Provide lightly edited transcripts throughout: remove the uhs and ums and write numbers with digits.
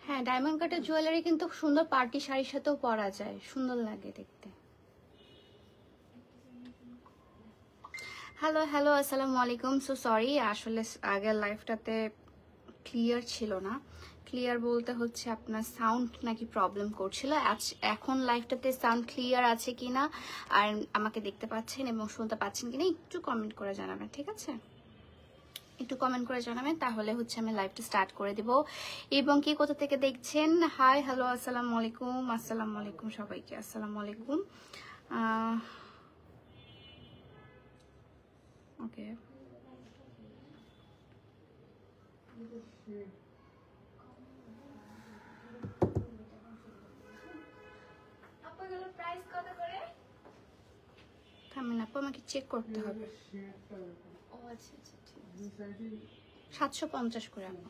হ্যাঁ, ডায়মন্ড কাটের জুয়েলারি কিন্তু সুন্দর পার্টি শাড়ির সাথেও পরা যায়, সুন্দর লাগে দেখতে। হ্যালো হ্যালো, আসসালামু আলাইকুম। সো সরি, আসলে আগের লাইফটাতে ক্লিয়ার ছিল না। ক্লিয়ার বলতে হচ্ছে আপনার সাউন্ড নাকি প্রবলেম করছিল। এখন লাইফটাতে সাউন্ড ক্লিয়ার আছে কিনা আর আমাকে দেখতে পাচ্ছেন এবং শুনতে পাচ্ছেন কিনা একটু কমেন্ট করে জানাবেন, ঠিক আছে? একটু কমেন্ট করে জানাবেন, তাহলে হচ্ছে আমি লাইভটা স্টার্ট করে দিব। এবং কি কোথা থেকে দেখছেন? হাই হ্যালো, আসসালামু আলাইকুম। আসসালামু আলাইকুম সবাইকে, আসসালামু আলাইকুম। ওকে, প্রাইস কত করে? থামেন আপু, আমাকে চেক করতে হবে। ও আচ্ছা আচ্ছা, ঠিক আছে, 750 করে আপু।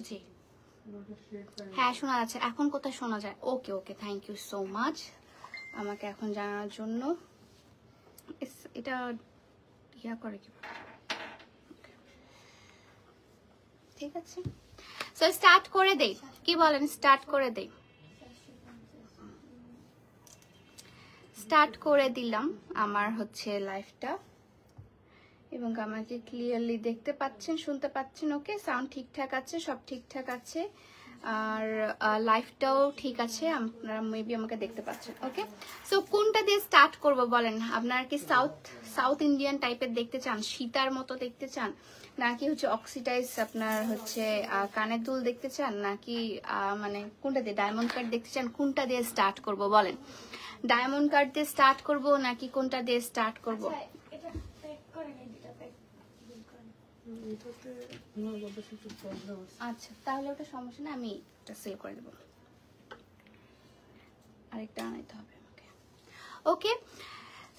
জি হ্যাঁ, শোনা যাচ্ছে। এখন কোথায় শোনা যায়? ওকে ওকে, থ্যাংক ইউ সো মাচ আমাকে এখন জানার জন্য। এটা ইয়া করে কি, ঠিক আছে। সো স্টার্ট করে দেই, কি বলেন? স্টার্ট করে দেই। স্টার্ট করে দিলাম আমার হচ্ছে লাইভটা, এবং আমাকে ক্লিয়ারলি দেখতে পাচ্ছেন, শুনতে পাচ্ছেন। ওকে, সাউন্ড ঠিকঠাক আছে, সব ঠিকঠাক আছে, আর লাইভটাও ঠিক আছে, আপনারা মেবি আমাকে দেখতে পাচ্ছেন। ওকে, সো কোনটা দিয়ে স্টার্ট করব বলেন? আপনারা কি সাউথ ইন্ডিয়ান টাইপের দেখতে চান, সীতার মতো দেখতে চান, নাকি হচ্ছে অক্সিডাইজ আপনার হচ্ছে কানের দুল দেখতে চান, নাকি মানে কোনটা দিয়ে, ডায়মন্ড কাট দেখতে চান? কোনটা দিয়ে স্টার্ট করব বলেন? ডায়মন্ড কাট দিয়ে স্টার্ট করব নাকি কোনটা দিয়ে স্টার্ট করব? আচ্ছা, তাহলে ওটা সমস্যা না, আমি এটা সেল করে দেবো, আরেকটা আনাইতে হবে আমাকে। Okay,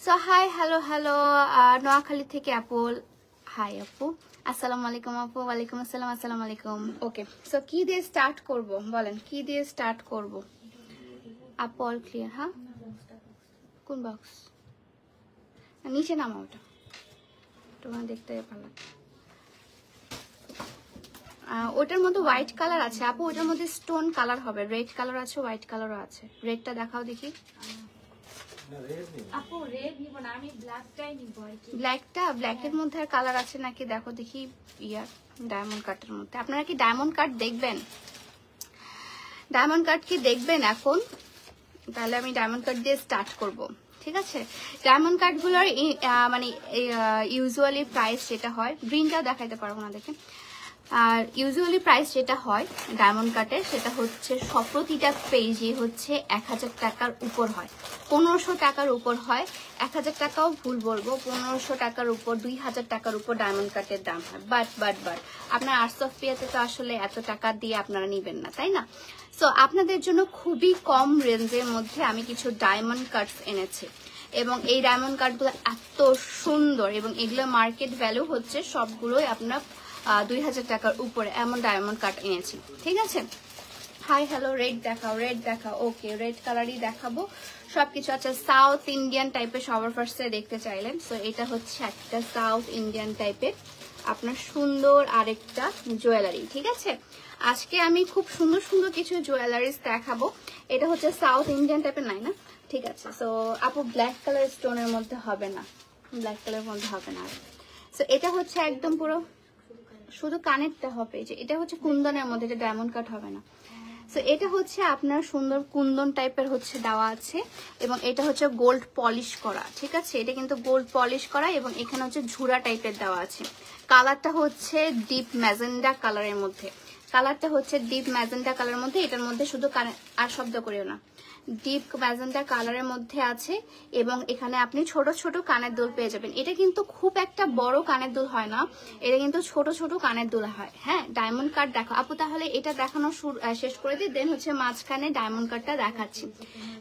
so hi hello hello, Noakhali থেকে আপু। হাই আপু, আসসালামু আলাইকুম আপু। ওয়ালাইকুম আসসালাম, আসসালামু আলাইকুম। ওকে, সো কি দিয়ে স্টার্ট করব বলেন? কি দিয়ে স্টার্ট করব আপু? All clear? হ্যাঁ, কোন বক্স? নিচে নামা, ওটা তোমার দেখতে ভালো। ওটার মধ্যে হোয়াইট কালার আছে আপু, ওটার মধ্যে স্টোন কালার হবে, রেড কালার আছে, হোয়াইট কালারও আছে। রেডটা দেখাও দেখি আপু। রেড নিব না আমি, ব্ল্যাকটাই নিব। ব্ল্যাকটা, ব্ল্যাকের মধ্যে আর কালার আছে নাকি দেখো দেখি। ইয়ার ডায়মন্ড কাটের মধ্যে আপনারা কি ডায়মন্ড কাট দেখবেন? ডায়মন্ড কাট কি দেখবেন এখন? তাহলে আমি ডায়মন্ড কাট দিয়ে স্টার্ট করব, ঠিক আছে? ডায়মন্ড কাটগুলোর মানে ইউজুয়ালি প্রাইস যেটা হয়, গ্রিনটাও দেখাইতে পারবো না দেখেন। আর ইউজুয়ালি প্রাইস যেটা হয় ডায়মন্ড কাটের, সেটা হচ্ছে প্রতিটা পেজে হচ্ছে 1000 টাকার উপর হয়, 1500 টাকার উপর হয়। 1000 টাকাও ভুল বলবো, 1500 টাকার উপর, 2000 টাকার উপর ডায়মন্ড কাটের দাম হয়। বাট আপনার আর্টস অফ পিয়াতে তো আসলে এত টাকা দিয়ে আপনারা নিবেন না, তাই না? সো আপনাদের জন্য খুবই কম রেঞ্জের মধ্যে আমি কিছু ডায়মন্ড কাটস এনেছি, এবং এই ডায়মন্ড কাটগুলো এত সুন্দর, এবং এগুলো মার্কেট ভ্যালু হচ্ছে সবগুলোই আপনার 2000 টাকার উপরে, এমন ডায়মন্ড কাট এনেছি, ঠিক আছে? হাই হ্যালো, রেড দেখাও, রেড দেখাও। ওকে, রেড কালারই দেখাবো সবকিছু। আচ্ছা, সাউথ ইন্ডিয়ান টাইপের সবার ফার্স্টে দেখতে চাইলেন, সো এটা হচ্ছে একটা সাউথ ইন্ডিয়ান টাইপের আপনার সুন্দর আরেকটা জুয়েলারি, ঠিক আছে? আজকে আমি খুব সুন্দর সুন্দর কিছু জুয়েলারিস দেখাবো। এটা হচ্ছে সাউথ ইন্ডিয়ান টাইপের, নাই না? ঠিক আছে। সো আপু ব্ল্যাক কালার স্টোনের মধ্যে হবে না, ব্ল্যাক কালারের মধ্যে হবে না। সো এটা হচ্ছে একদম পুরো শুধু কানেরটা হবে, যে এটা হচ্ছে কুন্দনের মধ্যে, এটা ডায়মন্ড কাট হবে না। সো এটা হচ্ছে আপনার সুন্দর কুন্দন টাইপের হচ্ছে দেওয়া আছে, এবং এটা হচ্ছে গোল্ড পলিশ করা, ঠিক আছে? এটা কিন্তু গোল্ড পলিশ করা, এবং এখানে হচ্ছে ঝুরা টাইপের দেওয়া আছে। কালারটা হচ্ছে ডিপ ম্যাজেন্ডা কালারের মধ্যে, কালারটা হচ্ছে ডিপ ম্যাজেন্ডা কালারের মধ্যে। এটার মধ্যে শুধু আর শব্দ করিও না, ডিপ ম্যাজেন্ডা কালারের মধ্যে আছে, এবং এখানে আপনি ছোট ছোট কানের দুল পেয়ে যাবেন। এটা কিন্তু খুব একটা বড় কানের দুল হয় না, এটা কিন্তু ছোট ছোট কানের দুল হয়। হ্যাঁ, ডায়মন্ড কাট দেখো আপু, তাহলে এটা দেখানো শেষ করে দিই, দেন হচ্ছে মাঝখানে ডায়মন্ড কাটটা দেখাচ্ছি,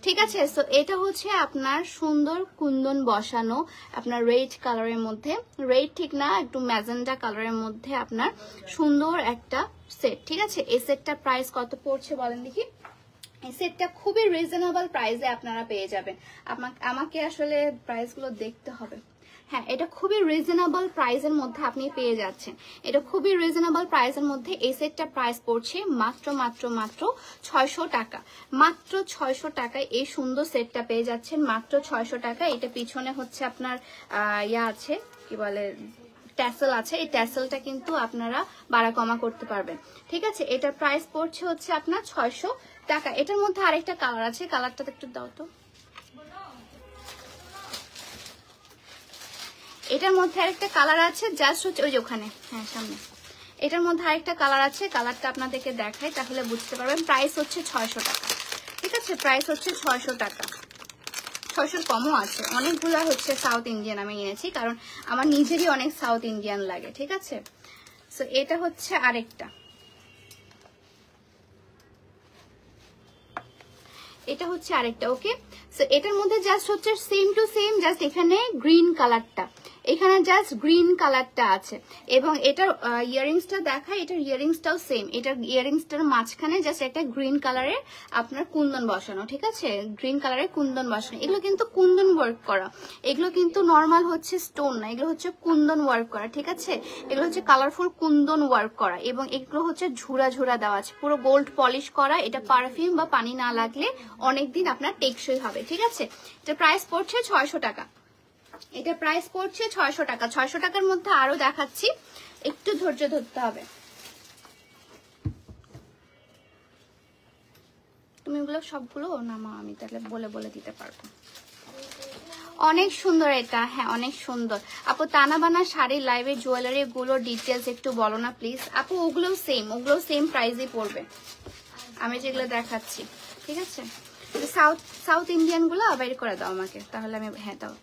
ঠিক আছে? সো এটা হচ্ছে আপনার সুন্দর কুন্দন বসানো, আপনার রেড কালারের মধ্যে, রেড ঠিক না, একটু ম্যাজেন্ডা কালারের মধ্যে আপনার সুন্দর একটা সেট, ঠিক আছে? এই সেটটার প্রাইস কত পড়ছে বলেন দেখি? এই সেটটা খুবই রিজনেবল প্রাইসে আপনারা পেয়ে যাবেন। আমাকে আসলে প্রাইসগুলো দেখতে হবে। হ্যাঁ, এটা খুবই রিজনেবল প্রাইসের মধ্যে আপনি পেয়ে যাচ্ছেন। এটা খুবই রিজনেবল প্রাইসের মধ্যে এই সেটটা প্রাইস পড়ছে মাত্র মাত্র মাত্র 600 টাকা। মাত্র 600 টাকায় এই সুন্দর সেটটা পেয়ে যাচ্ছেন মাত্র 600 টাকা। এটা পিছনে হচ্ছে আপনার ইয়া আছে, কি বলে, ট্যাসেল আছে। এই ট্যাসেলটা কিন্তু আপনারা বাড়া কমা করতে পারবেন, ঠিক আছে। এটার প্রাইস পড়ছে হচ্ছে আপনার 600 টাকা। এটার মধ্যে আরেকটা কালার আছে, কালারটা একটু দাও তো। এটার মধ্যে আরেকটা কালার আছে, জাস্ট হচ্ছে ওই যে ওখানে, হ্যাঁ সামনে। এটার মধ্যে আরেকটা কালার আছে, কালারটা আপনাদেরকে দেখাই তাহলে বুঝতে পারবেন। প্রাইস হচ্ছে 600 টাকা, ঠিক আছে। প্রাইস হচ্ছে 600 টাকা। 600 কমও আছে, অনেকগুলো হচ্ছে সাউথ ইন্ডিয়ান আমি এনেছি, কারণ আমার নিজেরই অনেক সাউথ ইন্ডিয়ান লাগে, ঠিক আছে। সো এটা হচ্ছে আরেকটা, এটা হচ্ছে আরেকটা। ওকে, সো এটার মধ্যে জাস্ট হচ্ছে সেম টু সেম, জাস্ট এখানে গ্রিন কালারটা, এখানে জাস্ট গ্রিন কালারটা আছে। এবং এটার ইয়ারিংসটা দেখায়, এটার ইয়ারিংসটাও সেম। এটার ইয়ারিংসটার মাঝখানে জাস্ট একটা গ্রিন কালারের আপনার কুন্দন বসানো, ঠিক আছে। গ্রিন কালারের কুন্দন বসানো, এগুলো কিন্তু কুন্দন ওয়ার্ক করা, এগুলো কিন্তু নর্মাল হচ্ছে স্টোন না, এগুলো হচ্ছে কুন্দন ওয়ার্ক করা, ঠিক আছে। এগুলো হচ্ছে কালারফুল কুন্দন ওয়ার্ক করা, এবং এগুলো হচ্ছে ঝুরা ঝুরা দেওয়া আছে, পুরো গোল্ড পলিশ করা। এটা পারফিউম বা পানি না লাগলে অনেকদিন আপনার টেকসই হবে, ঠিক আছে। এটা প্রাইস পড়ছে 600 টাকা। এটা প্রাইস পড়ছে 600 টাকা। 600 টাকার মধ্যে আরো দেখাচ্ছি, একটু ধৈর্য ধরতে হবে। তুমি এগুলো সবগুলো নামা, আমি তাহলে বলে বলে দিতে পারবো। অনেক সুন্দর এটা, হ্যাঁ অনেক সুন্দর। আপু তানা বানা শাড়ির লাইভে জুয়েলারি গুলোর ডিটেলস একটু বলো না প্লিজ। আপু ওগুলোও সেম প্রাইসে পড়বে আমি যেগুলো দেখাচ্ছি, ঠিক আছে। সাউথ ইন্ডিয়ান গুলো বের করে দাও আমাকে, তাহলে আমি, হ্যাঁ দাও।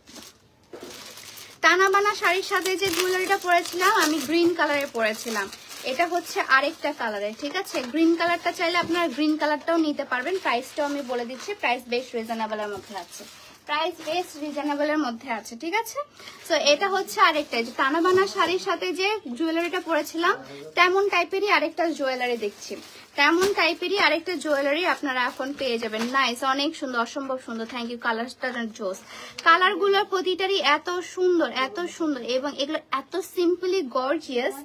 টানা বানা শাড়ির সাথে যে জুয়েলারিটা পরেছিলাম আমি গ্রিন কালারে পরেছিলাম, এটা হচ্ছে আরেকটা কালারে, ঠিক আছে। গ্রিন কালারটা চাইলে আপনারা গ্রিন কালারটাও নিতে পারবেন। প্রাইসটাও আমি বলে দিচ্ছি, প্রাইস বেশ রিজনেবলের মধ্যে আছে, প্রাইস বেশ রিজনেবলের মধ্যে আছে, ঠিক আছে। সো এটা হচ্ছে আরেকটা, যে টানা বানা শাড়ির সাথে যে জুয়েলারিটা পরেছিলাম তেমন টাইপেরই আরেকটা জুয়েলারি দেখছি, তেমন টাইপেরই আরেকটা জুয়েলারি আপনারা এখন পেয়ে যাবেন। নাইস, অনেক সুন্দর, অসম্ভব সুন্দর। Thank you. কালারটা জোস, কালারগুলোর প্রতিটারই এত সুন্দর, এত সুন্দর, এবং এগুলো এত সিম্পলি গর্জিয়াস,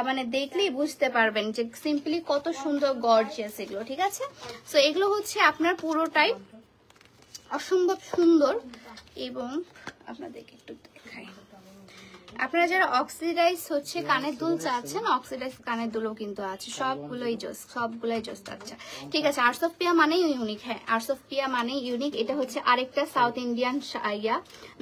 মানে দেখলেই বুঝতে পারবেন যে সিম্পলি কত সুন্দর গর্জিয়াস এগুলো, ঠিক আছে। সো এগুলো হচ্ছে আপনার পুরোটাই অসম্ভব সুন্দর। এবং আপনাদেরকে একটু দেখাই, আপনারা যারা অক্সিডাইজ হচ্ছে কানের দুল চাচ্ছেন, অক্সিডাইজ কানের দুলও কিন্তু আছে, সবগুলোই জোস, সবগুলোই জোস। আচ্ছা ঠিক আছে, আর্টস অফ পিয়া মানেই ইউনিক, হ্যাঁ আর্টস অফ পিয়া মানেই ইউনিক। এটা হচ্ছে আরেকটা সাউথ ইন্ডিয়ান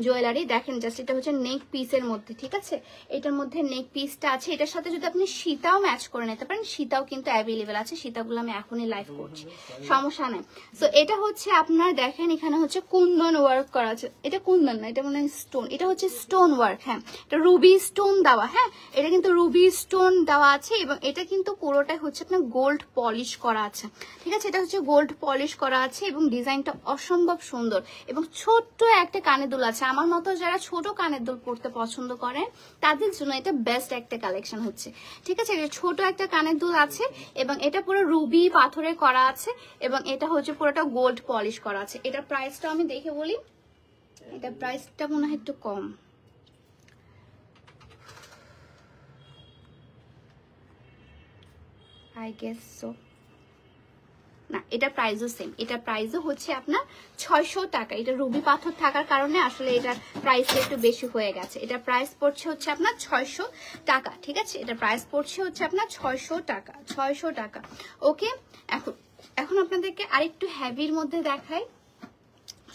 জুয়েলারি, দেখেন জাস্ট এটা হচ্ছে নেক পিসের মধ্যে, ঠিক আছে। এটার মধ্যে নেক পিসটা আছে, এটার সাথে যদি আপনি সীতাও ম্যাচ করে নিতে পারেন, সীতাও কিন্তু অ্যাভেলেবেল আছে, সীতাগুলো আমি এখনই লাইভ করছি, সমস্যা নেই। সো এটা হচ্ছে আপনার দেখেন এখানে হচ্ছে কুন্দন ওয়ার্ক করা আছে, এটা কুন্দন না, এটা মানে স্টোন, এটা হচ্ছে স্টোন ওয়ার্ক, হ্যাঁ রুবি স্টোন দেওয়া, হ্যাঁ এটা কিন্তু রুবি স্টোন দেওয়া আছে, এবং এটা কিন্তু পুরোটাই হচ্ছে আপনার গোল্ড পলিশ করা আছে, ঠিক আছে। এটা হচ্ছে গোল্ড পলিশ করা আছে, এবং ডিজাইনটা অসম্ভব সুন্দর, এবং ছোট্ট একটা কানের দুল আছে। আমার মতো যারা ছোট কানের দুল পরতে পছন্দ করেন তাদের জন্য এটা বেস্ট একটা কালেকশন হচ্ছে, ঠিক আছে। ছোট একটা কানের দুল আছে, এবং এটা পুরো রুবি পাথরে করা আছে, এবং এটা হচ্ছে পুরোটা গোল্ড পলিশ করা আছে। এটার প্রাইসটা আমি দেখে বলি, এটা প্রাইসটা মনে হয় একটু কম, I guess so, না এটা প্রাইসও সেম, এটা প্রাইসও হচ্ছে আপনার 600 টাকা। এটা রুবি পাথর থাকার কারণে আসলে এটার প্রাইসটা একটু বেশি হয়ে গেছে। এটা প্রাইস পড়ছে হচ্ছে আপনার 600 টাকা, ঠিক আছে। এটা প্রাইস পড়ছে হচ্ছে আপনার 600 টাকা, 600 টাকা। ওকে, এখন আপনাদেরকে আরেকটু হ্যাভির মধ্যে দেখাই,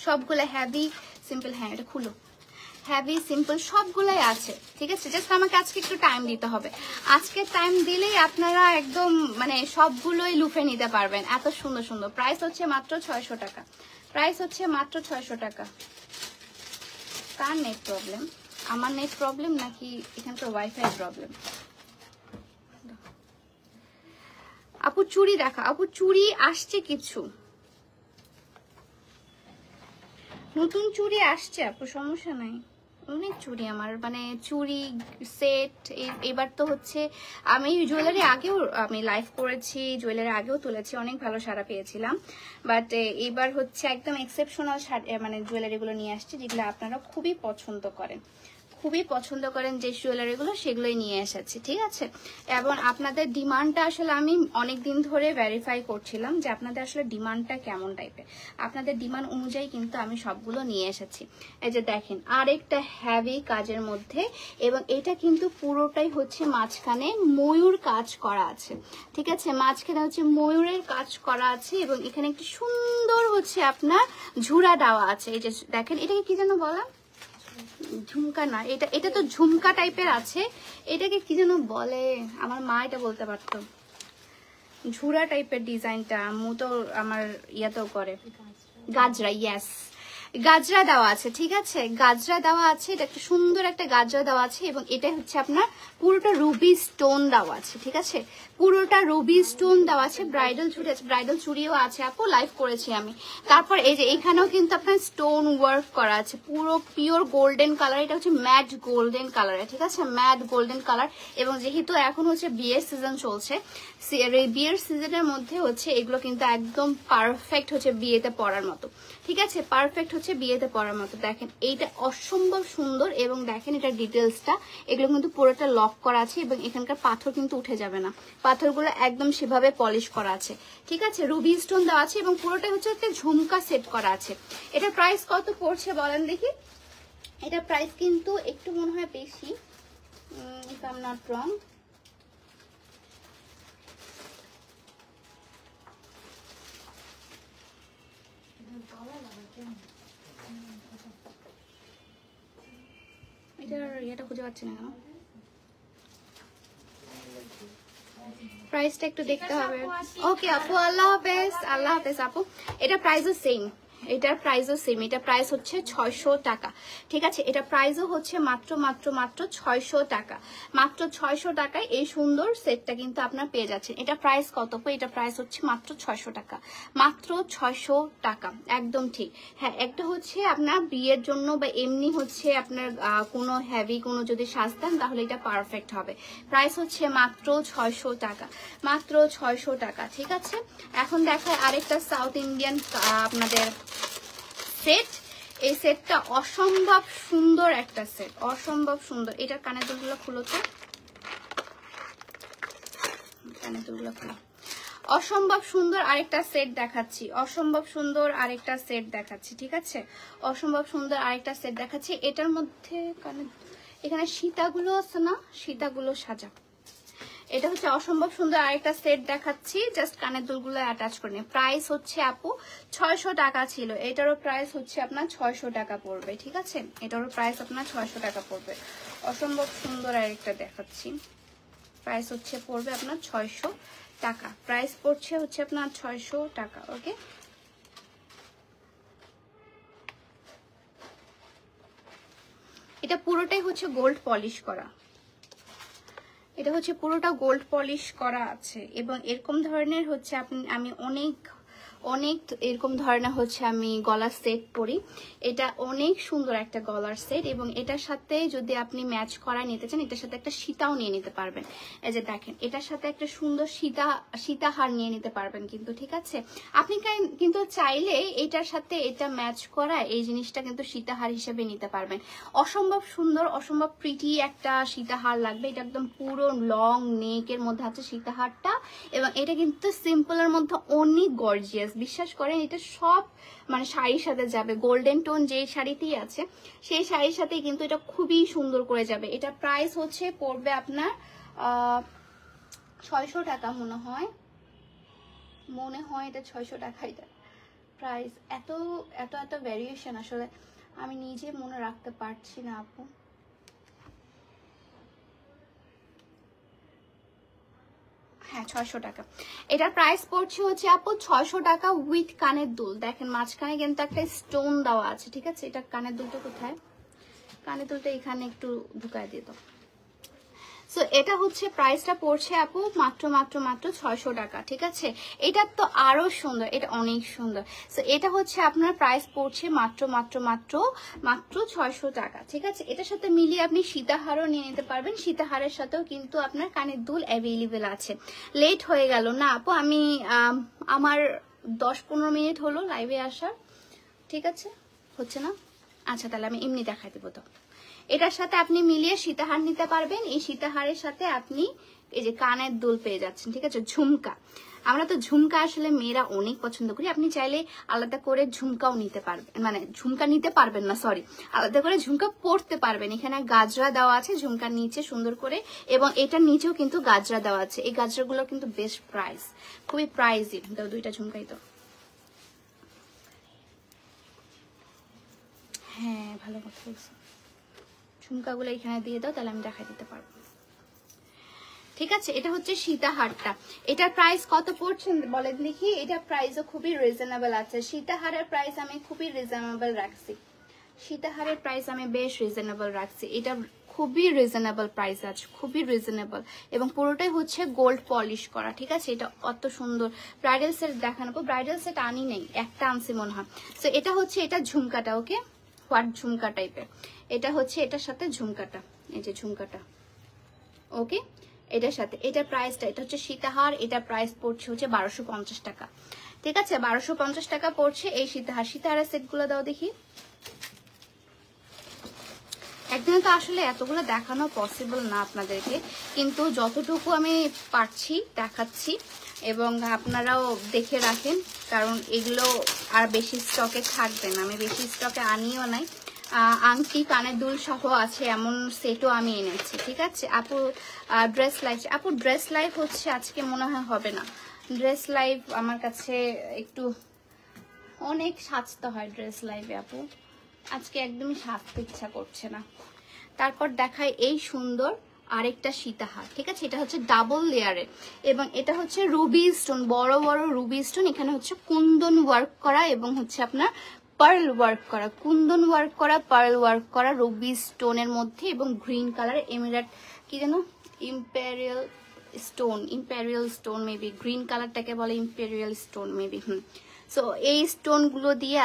সবগুলো হ্যাভি সিম্পল, হ্যাঁ এটা খুলো, হ্যাভি সিম্পল সবগুলাই আছে, ঠিক আছে। জাস্ট আমাকে আজকে একটু টাইম দিতে হবে, আজকে টাইম দিলেই আপনারা একদম মানে সবগুলোই লুফে নিতে পারবেন, এত সুন্দর সুন্দর। প্রাইস হচ্ছে মাত্র 600 টাকা, প্রাইস হচ্ছে মাত্র 600 টাকা। কার নেট প্রবলেম, আমার নেট প্রবলেম নাকি এখানকার ওয়াইফাই প্রবলেম? আপু চুড়ি দেখা, আপু চুড়ি আসছে, কিছু নতুন চুড়ি আসছে আপু, সমস্যা নাই, অনেক চুড়ি আমার, মানে চুড়ি সেট। এবার তো হচ্ছে আমি জুয়েলারি আগেও আমি লাইভ করেছি, জুয়েলারি আগেও তুলেছি, অনেক ভালো সাড়া পেয়েছিলাম। বাট এবার হচ্ছে একদম এক্সেপশনাল মানে জুয়েলারিগুলো নিয়ে আসছি, যেগুলো আপনারা খুবই পছন্দ করেন, খুবই পছন্দ করেন যে জুয়েলারিগুলো, সেগুলোই নিয়ে এসেছি, ঠিক আছে। এবং আপনাদের ডিমান্ডটা আসলে আমি অনেক দিন ধরে ভেরিফাই করছিলাম যে আপনাদের আসলে ডিমান্ডটা কেমন টাইপের। আপনাদের ডিমান্ড অনুযায়ী কিন্তু আমি সবগুলো নিয়ে এসেছি। এই যে দেখেন আরেকটা হ্যাভি কাজের মধ্যে, এবং এটা কিন্তু পুরোটাই হচ্ছে মাঝখানে ময়ূর কাজ করা আছে, ঠিক আছে। মাঝখানে হচ্ছে ময়ূরের কাজ করা আছে, এবং এখানে একটি সুন্দর হচ্ছে আপনার ঝুরা দেওয়া আছে। এই যে দেখেন, এটাকে কি যেন বলা, ঝুমকা না, এটা তো ঝুমকা টাইপের আছে, এটাকে কি যেন বলে, আমার মা এটা বলতে পারতো। ঝুরা টাইপের ডিজাইনটা তো আমার ইয়াতেও করে, গাজরা, ইয়েস, গাজরা দেওয়া আছে, ঠিক আছে, গাজরা দেওয়া আছে। এটা একটা সুন্দর একটা গাজরা দেওয়া আছে, এবং এটা হচ্ছে আপনার পুরোটা রুবি স্টোন দেওয়া আছে, ঠিক আছে, পুরোটা রুবি স্টোন দেওয়া আছে। ব্রাইডাল চুড়ি আছে, ব্রাইডাল চুড়িও আছে আপু, লাইভ করেছি আমি। তারপর এই যে এখানেও কিন্তু আপনার স্টোন ওয়ার্ক করা আছে, পুরো পিওর গোল্ডেন কালার, এটা হচ্ছে ম্যাট গোল্ডেন কালার, ঠিক আছে, ম্যাট গোল্ডেন কালার। এবং যেহেতু এখন হচ্ছে বিয়ের সিজন চলছে, বিয়ের সিজনের মধ্যে হচ্ছে এগুলো কিন্তু একদম পারফেক্ট হচ্ছে বিয়েতে পরার মতো, ঠিক আছে, পারফেক্ট হচ্ছে বিয়েতে পরার মতো। দেখেন এইটা অসম্ভব সুন্দর, এবং দেখেন এটার ডিটেলসটা, এগুলো কিন্তু পুরোটা লক করা আছে, এবং এখানকার পাথর কিন্তু উঠে যাবে না, পাথরগুলো একদম সেভাবে পলিশ করা আছে, ঠিক আছে, রুবি স্টোন দেওয়া আছে, এবং পুরোটা হচ্ছে একটা ঝুমকা সেট করা আছে। এটা প্রাইস কত পড়ছে বলেন দেখি? এটা প্রাইস কিন্তু একটু মনে হয় বেশি, if I am not wrong. এটা খুঁজে পাচ্ছি না কেন, প্রাইসটা একটু দেখতে হবে। ওকে আপু, আল্লাহ হাফেজ, আল্লাহ হাফেজ আপু। এটা প্রাইসও সেম, এটার প্রাইসও সেম, এটা প্রাইস হচ্ছে 600 টাকা, ঠিক আছে। এটা প্রাইসও হচ্ছে মাত্র 600 টাকা, মাত্র 600 টাকায় এই সুন্দর সেটটা কিন্তু আপনার পেয়ে যাচ্ছেন। এটা প্রাইস কত? এটা প্রাইস হচ্ছে মাত্র 600 টাকা, মাত্র 600 টাকা, একদম ঠিক। হ্যাঁ, একটা হচ্ছে আপনার বিয়ের জন্য বা এমনি হচ্ছে আপনার কোনো হেভি কোনো যদি সাজতেন তাহলে এটা পারফেক্ট হবে। প্রাইস হচ্ছে মাত্র 600 টাকা, মাত্র 600 টাকা, ঠিক আছে। এখন দেখায় আরেকটা সাউথ ইন্ডিয়ান আপনাদের সেট। এই সেটটা অসম্ভব সুন্দর একটা সেট, অসম্ভব সুন্দর। এটার কানের দুলগুলো খুলো তো, কানের দুলগুলো খুলো। অসম্ভব সুন্দর আরেকটা সেট দেখাচ্ছি, অসম্ভব সুন্দর আরেকটা সেট দেখাচ্ছি, ঠিক আছে, অসম্ভব সুন্দর আরেকটা সেট দেখাচ্ছি। এটার মধ্যে এখানে সীতাগুলো আছে না, সীতাগুলো সাজা। এটা হচ্ছে অসম্ভব সুন্দর আরেকটা সেট দেখাচ্ছি, জাস্ট কানের দুলগুলো অ্যাটাচ করে নিয়ে। প্রাইস হচ্ছে আপু 600 টাকা ছিল, এটারও প্রাইস হচ্ছে আপনার 600 টাকা পড়বে, ঠিক আছে, এটারও প্রাইস আপনার 600 টাকা পড়বে। অসম্ভব সুন্দর আরেকটা দেখাচ্ছি, প্রাইস হচ্ছে পড়বে আপনার 600 টাকা, প্রাইস পড়ছে হচ্ছে আপনার 600 টাকা। ওকে, এটা পুরোটাই হচ্ছে গোল্ড পলিশ করা, এটা হচ্ছে পুরোটা গোল্ড পলিশ করা আছে। এবং এরকম ধরনের হচ্ছে আমি অনেক এরকম ধরনের হচ্ছে আমি গলার সেট পরি। এটা অনেক সুন্দর একটা গলার সেট, এবং এটার সাথে যদি আপনি ম্যাচ করা নিতে চান, এটার সাথে একটা সীতাও নিয়ে নিতে পারবেন। এই যে দেখেন, এটার সাথে একটা সুন্দর সীতাহার নিয়ে নিতে পারবেন কিন্তু, ঠিক আছে। আপনি কিন্তু চাইলে এটার সাথে এটা ম্যাচ করা এই জিনিসটা কিন্তু সীতাহার হিসেবে নিতে পারবেন। অসম্ভব সুন্দর, অসম্ভব প্রিটি একটা সীতাহার লাগবে। এটা একদম পুরো লং নেকের মধ্যে আছে সীতাহারটা, এবং এটা কিন্তু সিম্পলের মধ্যে অনেক গর্জিয়াস। বিশ্বাস করেন, এটা সব মানে শাড়ির সাথে যাবে, গোল্ডেন টোন যে শাড়িতেই আছে সেই শাড়ির সাথে কিন্তু এটা খুবই সুন্দর করে যাবে। এটা প্রাইস হচ্ছে পড়বে আপনার 600 টাকা, মনে হয় এটা 600 টাকা। এটা প্রাইস এত এত এত ভ্যারিয়েশন, আসলে আমি নিজে মনে রাখতে পারছি না আপু। হ্যাঁ, 600 টাকা। এটার প্রাইস পড়ছে হচ্ছে আপু 600 টাকা উইথ কানের দুল। দেখেন মাঝখানে কিন্তু একটা স্টোন দেওয়া আছে, ঠিক আছে। এটা কানের দুলটা কোথায়? কানের দুলটা এখানে একটু ঢুকায় দিয়ে দাও। সো এটা হচ্ছে প্রাইসটা পড়ছে আপু মাত্র মাত্র মাত্র 600 টাকা, ঠিক আছে। এটা তো আরো সুন্দর, এটা অনেক সুন্দর। সো এটা হচ্ছে আপনার প্রাইস পড়ছে মাত্র মাত্র মাত্র মাত্র 600 টাকা, ঠিক আছে। এটার সাথে মিলিয়ে আপনি সীতাহারও নিয়ে নিতে পারবেন। সীতাহারের সাথেও কিন্তু আপনার কানের দুল অ্যাভেলেবেল আছে। লেট হয়ে গেল না আপু, আমি আমার 10-15 মিনিট হলো লাইভে আসার, ঠিক আছে, হচ্ছে না। আচ্ছা তাহলে আমি এমনি দেখাই দেবো। তো এটার সাথে আপনি মিলিয়ে সীতাহার নিতে পারবেন। এই সীতাহারের সাথে আপনি এই যে কানের দুল পেয়ে যাচ্ছেন, ঠিক আছে। ঝুমকা, আমরা তো ঝুমকা আসলে মেয়েরা অনেক পছন্দ করি। আপনি চাইলে আলাদা করে ঝুমকাও নিতে পারবেন, মানে ঝুমকা নিতে পারবেন না, সরি, আলাদা করে ঝুমকা পরতে পারবেন। এখানে গাজরা দেওয়া আছে ঝুমকার নিচে সুন্দর করে, এবং এটার নিচেও কিন্তু গাজরা দেওয়া আছে। এই গাজরাগুলো কিন্তু বেস্ট প্রাইস, খুবই প্রাইসই। দাও দুইটা ঝুমকাই তো। হ্যাঁ ভালো কথা বলছো, ঝুমকাগুলো এখানে দিয়ে দাও, তাহলে আমি দেখাই দিতে পারবো, ঠিক আছে। এটা হচ্ছে সীতাহারটা। এটার প্রাইস কত পড়ছে বলেন দেখি। এটা প্রাইসও খুবই রিজনেবল আছে। সীতাহারের প্রাইস আমি খুবই রিজনেবল রাখছি, সীতাহারের প্রাইস আমি বেশ রিজনেবল রাখছি। এটা খুবই রিজনেবল প্রাইস আছে, খুবই রিজনেবল, এবং পুরোটাই হচ্ছে গোল্ড পলিশ করা, ঠিক আছে। এটা অত সুন্দর। ব্রাইডাল সেট দেখানো, ব্রাইডাল সেট আনি নেই, একটা আনছি মনে হয়। সো এটা হচ্ছে, এটা ঝুমকাটা, ওকে, হোয়াট ঝুমকা টাইপের। এটা হচ্ছে এটার সাথে ঝুমকাটা, এই যে ঝুমকাটা, ওকে, এটার সাথে এটা প্রাইসটা, এটা হচ্ছে সীতাহার। এটা প্রাইস পড়ছে হচ্ছে 1250 টাকা, ঠিক আছে। 1250 টাকা পড়ছে এই সীতাহার। সীতাহারের সেটগুলো দাও দেখি। একদিনে তো আসলে এতগুলো দেখানো পসিবল না আপনাদেরকে, কিন্তু যতটুকু আমি পারছি দেখাচ্ছি, এবং আপনারাও দেখে রাখেন, কারণ এগুলো আর বেশি স্টকে থাকবে না। আমি বেশি স্টকে আনিও নাই। আংটি কানের দুল সহ আছে এমন সেটও আমি এনেছি, ঠিক আছে। আপু ড্রেস লাইভ, আপু ড্রেস লাইভ হচ্ছে আজকে মনে হয় হবে না। ড্রেস লাইভ আমার কাছে একটু অনেক সাজতে হয় ড্রেস লাইভে আপু, আজকে একদমই সাজতে ইচ্ছা করছে না। তারপর দেখায় এই সুন্দর আরেকটা সীতাহার, ঠিক আছে। এটা হচ্ছে ডাবল লেয়ারের, এবং এটা হচ্ছে রুবি স্টোন, বড় বড় রুবি স্টোন। এখানে হচ্ছে কুন্দন ওয়ার্ক করা, এবং হচ্ছে আপনার পার্ল ওয়ার্ক করা, কুন্দন ওয়ার্ক করা, পার্ল ওয়ার্ক করা, রুবি স্টোনের মধ্যে, এবং গ্রিন কালার এমিরাট কি যেন imperial stone, imperial stone maybe, green কালারটাকে বলে ইম্পেরিয়াল স্টোন মেবি। সো এই স্টোনগুলো দিয়ে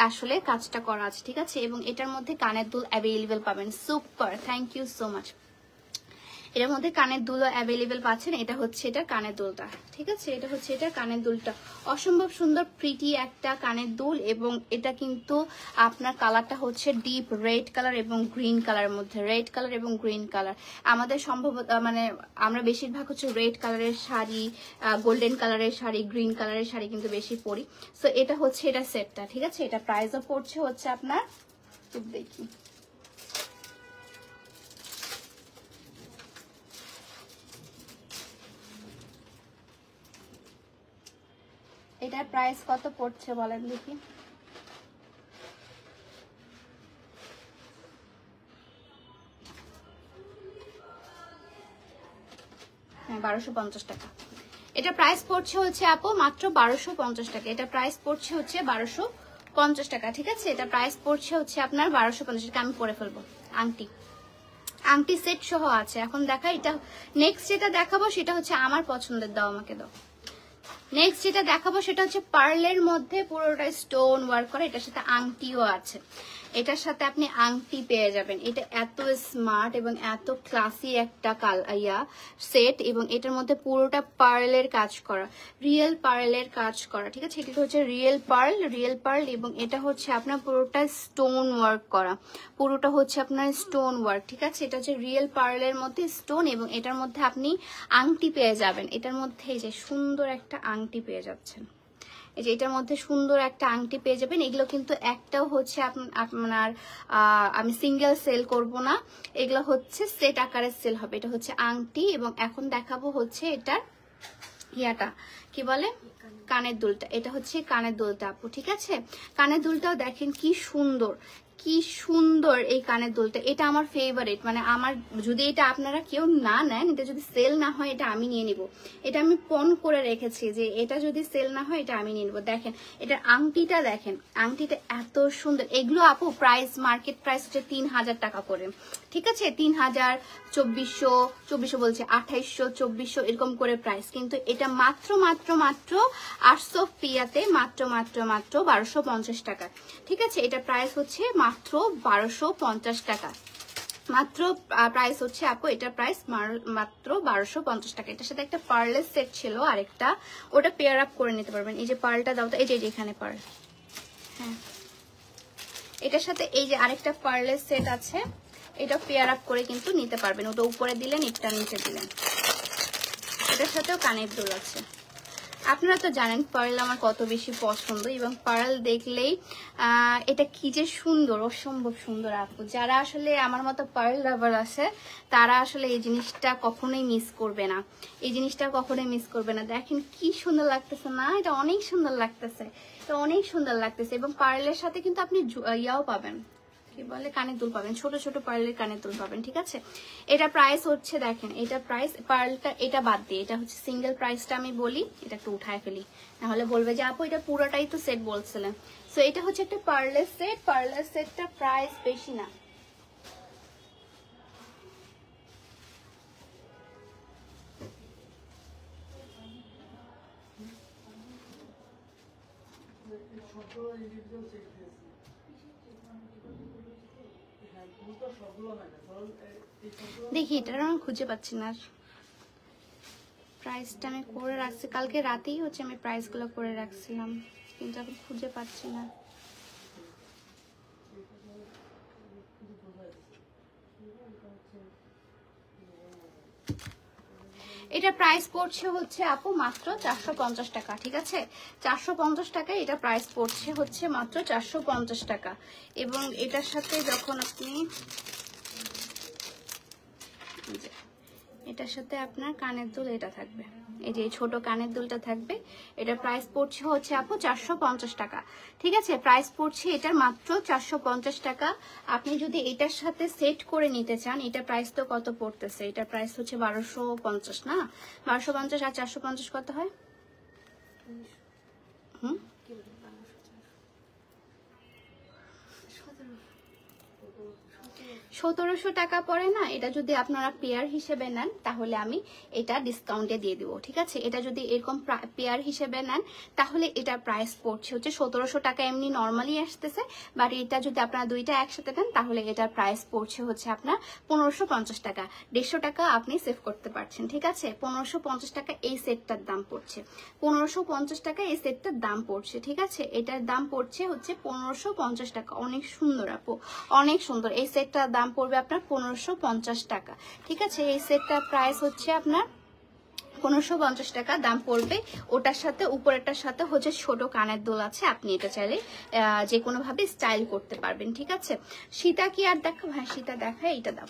আসলে কাজটা করা আছে, ঠিক আছে। এবং এটার মধ্যে কানের দুল অ্যাভেলেবেল পাবেন। Super, thank you so much. এটার মধ্যে কানের দুলও অ্যাভেলেবেল পাচ্ছেন। এটা হচ্ছে এটার কানের দুলটা, ঠিক আছে। এটা হচ্ছে এটার কানের দুলটা, অসম্ভব সুন্দর প্রিটি একটা কানের দুল। এবং এটা কিন্তু আপনার কালারটা হচ্ছে ডিপ রেড কালার এবং গ্রিন কালারের মধ্যে, রেড কালার এবং গ্রিন কালার। আমাদের সম্ভবত মানে আমরা বেশিরভাগ হচ্ছে রেড কালারের শাড়ি, গোল্ডেন কালারের শাড়ি, গ্রিন কালারের শাড়ি কিন্তু বেশি পরি। সো এটা হচ্ছে এটা সেটটা, ঠিক আছে। এটা প্রাইসও পড়ছে হচ্ছে আপনার, দেখি এটার প্রাইস কত পড়ছে বলেন দেখি। হ্যাঁ 1250 টাকা। এটা প্রাইস পড়ছে হচ্ছে আপু মাত্র 1250 টাকা। এটা প্রাইস পড়ছে হচ্ছে 1250 টাকা, ঠিক আছে। এটা প্রাইস পড়ছে হচ্ছে আপনার 1250 টাকা। আমি পরে ফেলবো। আংটি, আংটি সেট সহ আছে। এখন দেখা, এটা নেক্সট যেটা দেখাবো সেটা হচ্ছে আমার পছন্দের, দাও আমাকে দাও। নেক্সট যেটা দেখাবো সেটা হচ্ছে পার্লের মধ্যে পুরোটা স্টোন ওয়ার্ক করা, এটার সাথে আংটিও আছে। এটার সাথে আপনি আংটি পেয়ে যাবেন। এটা এত স্মার্ট এবং এত ক্লাসি একটা সেট, এবং এটার মধ্যে পুরোটা পার্লের কাজ করা, রিয়েল পার্লের কাজ করা, ঠিক আছে। এটা হচ্ছে রিয়েল পার্ল, এবং এটা হচ্ছে আপনার পুরোটা স্টোন ওয়ার্ক করা, পুরোটা হচ্ছে আপনার স্টোন ওয়ার্ক, ঠিক আছে। এটা হচ্ছে রিয়েল পার্লের মধ্যে স্টোন, এবং এটার মধ্যে আপনি আংটি পেয়ে যাবেন। এটার মধ্যে এই যে সুন্দর একটা আংটি পেয়ে যাচ্ছেন, এই যে এটার মধ্যে সুন্দর একটা আংটি পেয়ে যাবেন। এগুলো কিন্তু একটাও হচ্ছে আপনার আমি সিঙ্গেল সেল করব না, এগুলো হচ্ছে সেট আকারে সেল হবে। এটা হচ্ছে আংটি, এবং এখন দেখাবো হচ্ছে এটার ইয়াটা কি বলে, কানের দুলটা। এটা হচ্ছে কানের দুলটা আপু, ঠিক আছে। কানের দুলটাও দেখেন কি সুন্দর, কি সুন্দর এই কানের দুলটা, এটা আমার ফেভারিট। মানে আমার যদি এটা আপনারা কেউ না নেন, এটা যদি সেল না হয় এটা আমি নিয়ে নিব। এটা আমি পণ করে রেখেছি যে এটা যদি সেল না হয় এটা আমি নিয়ে নিব। দেখেন এটার আংটিটা, দেখেন আংটিটা এত সুন্দর। এগুলো আপু প্রাইস, মার্কেট প্রাইস হচ্ছে 3000 টাকা করে, ঠিক আছে? 3000, 2400 বলছে, 2800, 2400 এরকম করে প্রাইস। কিন্তু এটা মাত্র 800 পিয়াতে মাত্র 1250 টাকা, ঠিক আছে? এটা প্রাইস হচ্ছে মাত্র 1250 টাকা, মাত্র প্রাইস হচ্ছে আপু, এটা প্রাইস মাত্র 1250 টাকা। এটার সাথে একটা পার্লের সেট ছিল আরেকটা, ওটা পেয়ার আপ করে নিতে পারবেন। এই যে পার্লটা দাও তো, এই যে এখানে পার্ল, হ্যাঁ এটার সাথে এই যে আরেকটা পার্লের সেট আছে, এটা পেয়ার আপ করে কিন্তু নিতে পারবেন। ওটা উপরে দিলেন, এটা নিচে দিলেন। এটার সাথেও কানের দুল আছে। আপনারা তো জানেন পার্ল আমার কত বেশি পছন্দ, এবং পার্ল দেখলেই এটা কি যে সুন্দর, অসম্ভব সুন্দর আপু। যারা আসলে আমার মতো পার্ল লাভার আছে তারা আসলে এই জিনিসটা কখনোই মিস করবে না, এই জিনিসটা কখনোই মিস করবে না। দেখেন কি সুন্দর লাগতেছে না? এটা অনেক সুন্দর লাগতেছে, এটা অনেক সুন্দর লাগতেছে। এবং পার্লের সাথে কিন্তু আপনি ইয়াও পাবেন, কি বলে, কানের দুল পাবেন, ছোট ছোট পার্লের কানের দুল পাবেন, ঠিক আছে? এটা প্রাইস হচ্ছে, দেখেন এটা প্রাইস, পার্লটা এটা বাদ দিয়ে, এটা হচ্ছে সিঙ্গেল প্রাইসটা আমি বলি, এটা একটু উঠায় ফেলি, নাহলে বলবে যে আপু এটা পুরোটাই তো সেট বলছিলেন। সো এটা হচ্ছে একটা পার্লের সেট, পার্লের সেটটা প্রাইস বেশি না, দেখি এটা আমি খুঁজে পাচ্ছি না। প্রাইসটা আমি করে রাখছি, কালকে রাতেই হচ্ছে আমি প্রাইসগুলো করে রাখছিলাম, কিন্তু আমি খুঁজে পাচ্ছি না। এটা প্রাইস পড়ছে হচ্ছে আপু মাত্র 450 টাকা, ঠিক আছে? 450 টাকায় এটা প্রাইস পড়ছে হচ্ছে মাত্র 450 টাকা। এবং এটার সাথে যখন আপনি, এটার সাথে আপনার কানের দুল এটা থাকবে, এই যে ছোট কানের দুলটা থাকবে। এটা প্রাইস পড়ছে হচ্ছে আপু 450 টাকা, ঠিক আছে? প্রাইস পড়ছে এটার মাত্র 450 টাকা। আপনি যদি এটার সাথে সেট করে নিতে চান, এটা প্রাইস তো কত পড়তেছে, এটা প্রাইস হচ্ছে 1250 না? 1250 আর 450 কত হয়? 1700 টাকা পড়ে না? এটা যদি আপনারা পেয়ার হিসেবে নেন তাহলে আমি এটা ডিসকাউন্টে দিয়ে দিব, ঠিক আছে? এটা যদি এরকম পেয়ার হিসেবে নেন তাহলে এটা প্রাইস পড়ছে হচ্ছে 1700 টাকা, এমনি নর্মালি আসতেছে। বাট এটা যদি আপনারা দুইটা একসাথে নেন তাহলে এটার প্রাইস পড়ছে হচ্ছে আপনার 1550 টাকা। 150 টাকা আপনি সেভ করতে পারছেন, ঠিক আছে? 1550 টাকা এই সেটটার দাম পড়ছে, 1550 টাকা এই সেটটার দাম পড়ছে, ঠিক আছে? এটার দাম পড়ছে হচ্ছে 1550 টাকা। অনেক সুন্দর আপু, অনেক সুন্দর। এই সেটটার দাম পড়বে আপনার 1550 টাকা, ঠিক আছে? এই সেটটার প্রাইস হচ্ছে আপনার 1550 টাকা দাম পড়বে। ওটার সাথে উপরেরটার সাথে হচ্ছে ছোট কানের দুল আছে, আপনি এটা চাইলে যে কোনো ভাবে স্টাইল করতে পারবেন, ঠিক আছে? সীতা কি আর দেখো? হ্যাঁ সীতা দেখা, এইটা দাও।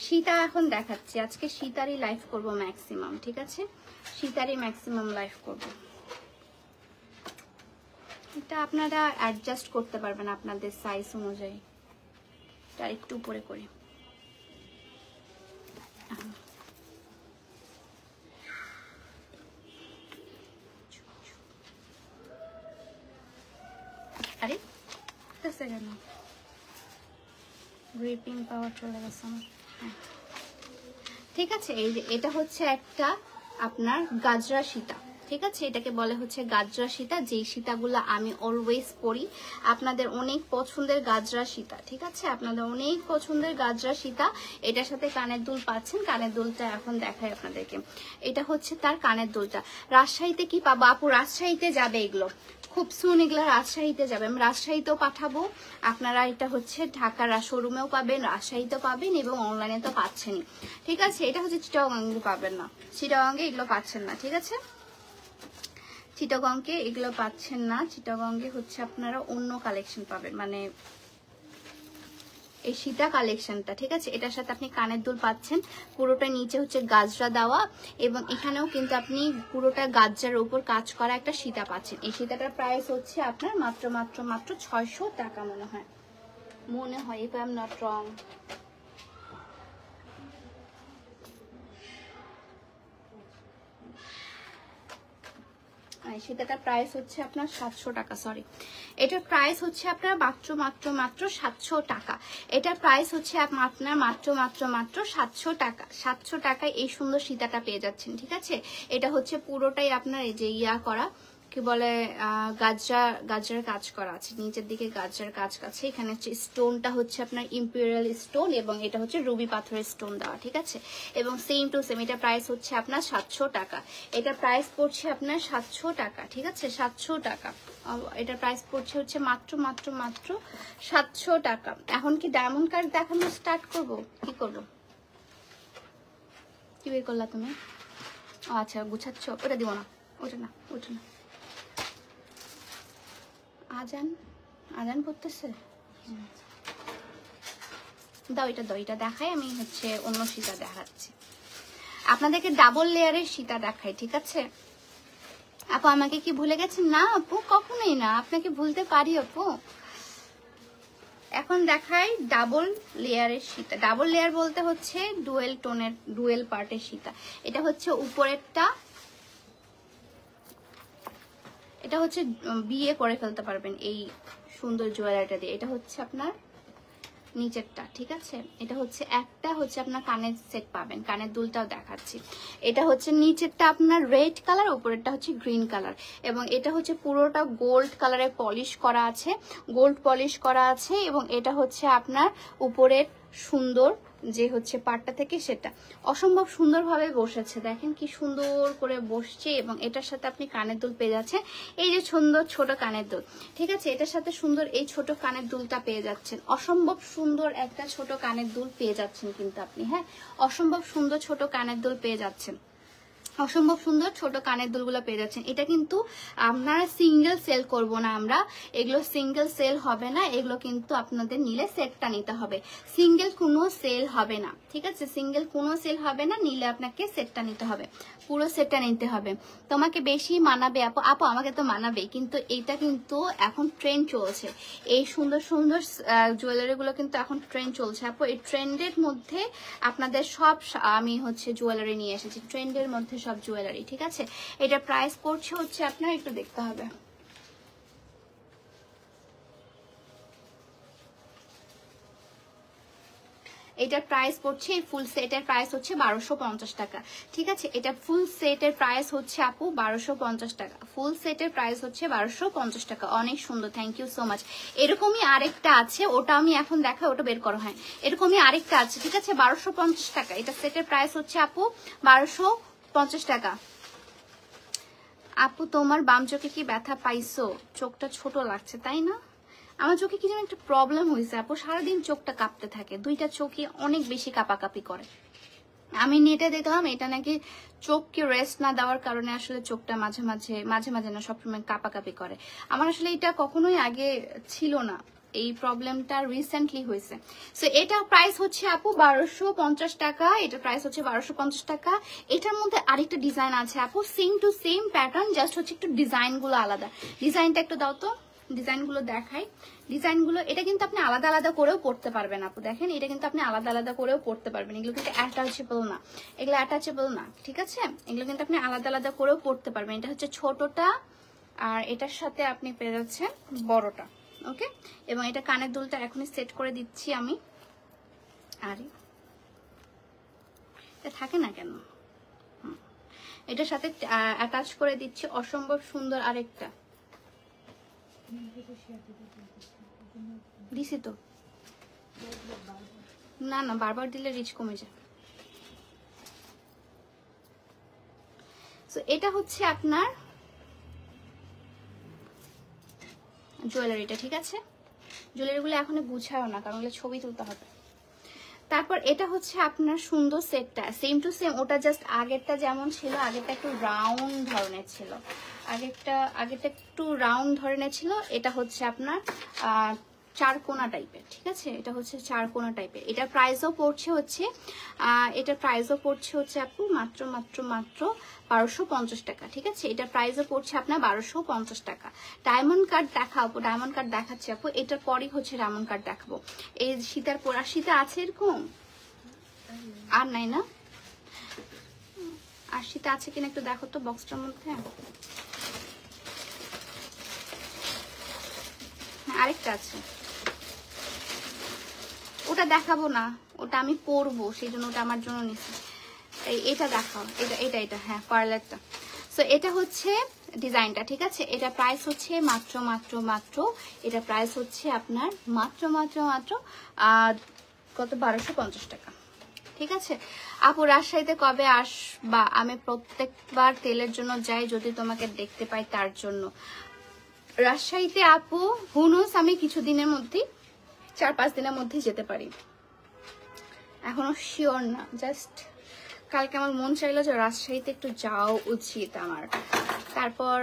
সীতা এখন দেখাচ্ছি, আজকে সীতারই লাইভ করব ম্যাক্সিমাম, ঠিক আছে? সীতারই ম্যাক্সিমাম লাইভ করব। এটা আপনারা অ্যাডজাস্ট করতে পারবেন আপনাদের সাইজ অনুযায়ী। এটা একটু উপরে করে, আরে কেন গ্রিপিং পাওয়ার চলে গেছে আমার। ঠিক আছে, এই যে এটা হচ্ছে একটা আপনার গাজরা সীতা, ঠিক আছে? এটাকে বলে হচ্ছে গাজরা সীতা, যেই সীতাগুলো আমি অলওয়েজ পরি। আপনাদের অনেক পছন্দের গাজরা সীতা, ঠিক আছে? আপনাদের অনেক পছন্দের গাজরা সীতা। এটার সাথে কানের দুল পাচ্ছেন। কানের দুলটা এখন দেখাই আপনাদেরকে। এটা হচ্ছে তার কানের দুলটা। রাজশাহীতে কি পাবো আপু? রাজশাহীতে যাবে এগুলো খুব সুন, এগুলো রাজশাহীতে যাবে, আমি রাজশাহীতেও পাঠাবো। আপনারা এটা হচ্ছে ঢাকার শোরুমেও পাবেন, রাজশাহীতেও পাবেন এবং অনলাইনে তো পাচ্ছেনই, ঠিক আছে? এটা হচ্ছে চিটাগঙ্গে পাবেন না, চিটাগঙ্গে এগুলো পাচ্ছেন না, ঠিক আছে? চিটাগঙ্গে এগুলো পাচ্ছেন না, চিটাগঙ্গে হচ্ছে আপনারা অন্য কালেকশন পাবেন, মানে এই সীতা কালেকশনটা, ঠিক আছে। এটার সাথে আপনি কানের দুল পাচ্ছেন, পুরোটা নিচে হচ্ছে গাজরা দেওয়া, এবং এখানেও কিন্তু আপনি পুরোটা গাজরার উপর কাজ করা একটা সীতা পাচ্ছেন। এই সীতাটার প্রাইস হচ্ছে আপনার মাত্র মাত্র মাত্র 600 টাকা মনে হয়, if I am not wrong. সেটার প্রাইস হচ্ছে আপনার 700 টাকা, সরি, এটার প্রাইস হচ্ছে আপনার মাত্র মাত্র মাত্র 700 টাকা। এটার প্রাইস হচ্ছে আপনার মাত্র মাত্র মাত্র 700 টাকা। 700 টাকায় এই সুন্দর সীতাটা পেয়ে যাচ্ছেন, ঠিক আছে। এটা হচ্ছে পুরোটাই আপনার এই যে ইয়া করা, কি বলে, গাজরার কাজ করা আছে, নিচের দিকে গাজরার কাজ আছে। এখানে হচ্ছে স্টোনটা হচ্ছে আপনার ইম্পেরিয়াল স্টোন, এবং এটা হচ্ছে রুবি পাথরের স্টোন দেওয়া, ঠিক আছে। এবং সেম টু সেম এটা প্রাইস হচ্ছে আপনার 700 টাকা। এটা প্রাইস পড়ছে আপনার 700 টাকা, ঠিক আছে, 700 টাকা। এটার প্রাইস পড়ছে হচ্ছে মাত্র মাত্র মাত্র 700 টাকা। এখন কি ডায়মন্ড কার্ড দেখানো স্টার্ট করব? কি করব? কি বের করলা তুমি? আচ্ছা, গুছাচ্ছ, ওটা দিব না, ওটা না, ওটা না। আজান করতেছে, দাও এটা, দাও এটা দেখাই। আমি হচ্ছে অন্য সীতা দেখাচ্ছি আপনাদেরকে, ডাবল লেয়ারের সীতা দেখাই, ঠিক আছে। আপু আমাকে কি ভুলে গেছেন? না আপু, কখনোই না, আপনাকে ভুলতে পারি আপু। এখন দেখাই ডাবল লেয়ারের সীতা। ডাবল লেয়ার বলতে হচ্ছে ডুয়েল টোনের, ডুয়েল পার্টের সীতা। এটা হচ্ছে উপরেরটা, এটা হচ্ছে বিয়ে করে ফেলতে পারবেন এই সুন্দর জুয়েলারিটা দিয়ে। এটা হচ্ছে আপনার নিচেরটা, ঠিক আছে। এটা হচ্ছে একটা হচ্ছে আপনার কানের সেট পাবেন, কানের দুলটাও দেখাচ্ছি। এটা হচ্ছে নিচেরটা আপনার রেড কালার, উপরেরটা হচ্ছে গ্রিন কালার, এবং এটা হচ্ছে পুরোটা গোল্ড কালারে পলিশ করা আছে, গোল্ড পলিশ করা আছে। এবং এটা হচ্ছে আপনার উপরের সুন্দর যে হচ্ছে পাটটা থেকে সেটা অসম্ভব সুন্দরভাবে বসেছে, দেখেন কি সুন্দর করে বসছে। এবং এটার সাথে আপনি কানের দুল পেয়ে যাচ্ছেন, এই যে সুন্দর ছোট কানের দুল, ঠিক আছে। এটার সাথে সুন্দর এই ছোট কানের দুলটা পেয়ে যাচ্ছেন, অসম্ভব সুন্দর একটা ছোট কানের দুল পেয়ে যাচ্ছেন কিন্তু আপনি, হ্যাঁ, অসম্ভব সুন্দর ছোট কানের দুল পেয়ে যাচ্ছেন, অসম্ভব সুন্দর ছোট কানের দুলগুলো পেয়ে যাচ্ছেন। এটা কিন্তু আপনারা সিঙ্গেল সেল করব না আমরা, এগুলো সিঙ্গেল সেল হবে না, এগুলো কিন্তু আপনাদের নিলে সেটটা নিতে হবে, সিঙ্গেল কোনো সেল হবে না, ঠিক আছে। সিঙ্গেল কোনো সেল হবে না, নিলে আপনাকে সেটটা নিতে হবে, পুরো সেটটা নিতে হবে। তোমাকে বেশি মানাবে আপু, আপু আমাকে তো মানাবে, কিন্তু এটা কিন্তু এখন ট্রেন্ড চলছে, এই সুন্দর সুন্দর জুয়েলারিগুলো কিন্তু এখন ট্রেন্ড চলছে আপু। এই ট্রেন্ডের মধ্যে আপনাদের সব আমি হচ্ছে জুয়েলারি নিয়ে এসেছি, ট্রেন্ডের মধ্যে সব জুয়েলারি, ঠিক আছে। এটা প্রাইস পড়ছে হচ্ছে আপনার, একটু দেখতে হবে, এটার প্রাইস পড়ছে, এই ফুল সেটের প্রাইস হচ্ছে 1250 টাকা, ঠিক আছে। এটা ফুল সেটের প্রাইস হচ্ছে আপু 1250 টাকা, ফুল সেটের প্রাইস হচ্ছে 1250 টাকা। অনেক সুন্দর, থ্যাংক ইউ সো মাচ। এরকমই আরেকটা আছে, ওটা আমি এখন দেখাই, ওটা বের করো, হ্যাঁ এরকমই আরেকটা আছে, ঠিক আছে, 1250 টাকা। এটা সেটের প্রাইস হচ্ছে আপু 1250 টাকা। আপু তোমার বাম চোখে কি ব্যথা পাইছো? চোখটা ছোট লাগছে, তাই না? আমার চোখে কি যেন একটা প্রবলেম হয়েছে আপু, সারাদিন চোখটা কাঁপতে থাকে, দুইটা চোখে অনেক বেশি কাঁপাকাঁপি করে। আমি নেটে দেখলাম এটা নাকি চোখকে রেস্ট না দেওয়ার কারণে আসলে চোখটা মাঝে মাঝে না সবসময় কাঁপাকাঁপি করে। আমার আসলে এটা কখনোই আগে ছিল না, এই প্রবলেমটা রিসেন্টলি হয়েছে। সো এটা প্রাইস হচ্ছে আপু 1250 টাকা, এটা প্রাইস হচ্ছে 1250 টাকা। এটার মধ্যে আরেকটা ডিজাইন আছে আপু, same to same pattern, just হচ্ছে একটু ডিজাইনগুলো আলাদা। ডিজাইনটা একটু দাও তো, ডিজাইনগুলো দেখাই। ডিজাইনগুলো এটা কিন্তু আপনি আলাদা আলাদা করেও পড়তে পারবেন আপু, দেখেন এটা কিন্তু আপনি আলাদা আলাদা করেও পড়তে পারবেন, এগুলো কিন্তু অ্যাটাচেবল না, এগুলো অ্যাটাচেবল না, ঠিক আছে। এগুলো কিন্তু আপনি আলাদা আলাদা করেও পড়তে পারবেন। এটা হচ্ছে ছোটটা, আর এটার সাথে আপনি পেয়ে যাচ্ছেন বড়টা, ওকে। এবং এটা কানের দুলটা এখনই সেট করে দিচ্ছি আমি, আরে এটা থাকে না কেন, এটার সাথে অ্যাটাচ করে দিচ্ছি, অসম্ভব সুন্দর আরেকটা দিছি তো, না না বারবার দিলে রিচ কমে যায়। সো এটা হচ্ছে আপনার জুয়েলারিটা, ঠিক আছে। জুয়েলারিগুলো এখন গুছাও না, কারণ ছবি তুলতে হবে। তারপর এটা হচ্ছে আপনার সুন্দর সেটটা, সেম টু সেম, ওটা জাস্ট আগেরটা যেমন ছিল, আগেরটা একটু রাউন্ড ধরনের ছিল, আগেরটা একটু রাউন্ড ধরনের ছিল। এটা হচ্ছে আপনার চারকোনা টাইপের, ঠিক আছে? এটা হচ্ছে চারকোনা টাইপের। এটার প্রাইসও পড়ছে হচ্ছে আপু মাত্র 1250 টাকা, ঠিক আছে? এটার প্রাইসও পড়ছে আপনার 1250 টাকা। ডায়মন্ড কাট দেখাবো, ডায়মন্ড কাট দেখাচ্ছি আপু, এটার পরই হচ্ছে ডায়মন্ড কাট দেখাবো। এই সীতার পরা সীতা আছে এরকম আর নাই না? আর সীতা আছে কিনা একটু দেখো তো বক্সটার মধ্যে। আরেকটা আছে, ওটা দেখাবো না, ওটা আমি পরবো, সেই জন্য ওটা আমার জন্য নিচ্ছি। এটা দেখাও, এটা হ্যাঁ পার্লারটা। সো এটা হচ্ছে ডিজাইনটা, ঠিক আছে? এটা প্রাইস হচ্ছে মাত্র এটা প্রাইস হচ্ছে আপনার মাত্র কত 1250 টাকা, ঠিক আছে? আপু রাজশাহীতে কবে আসবা? আমি প্রত্যেকবার তেলের জন্য যাই, যদি তোমাকে দেখতে পাই তার জন্য। রাজশাহীতে আপু হুনুস আমি কিছু দিনের মধ্যেই 4-5 দিনের মধ্যে যেতে পারি, এখনো শিওর না। জাস্ট কালকে আমার মন চাইলো যে রাজশাহীতে একটু যাওয়া উচিত আমার, তারপর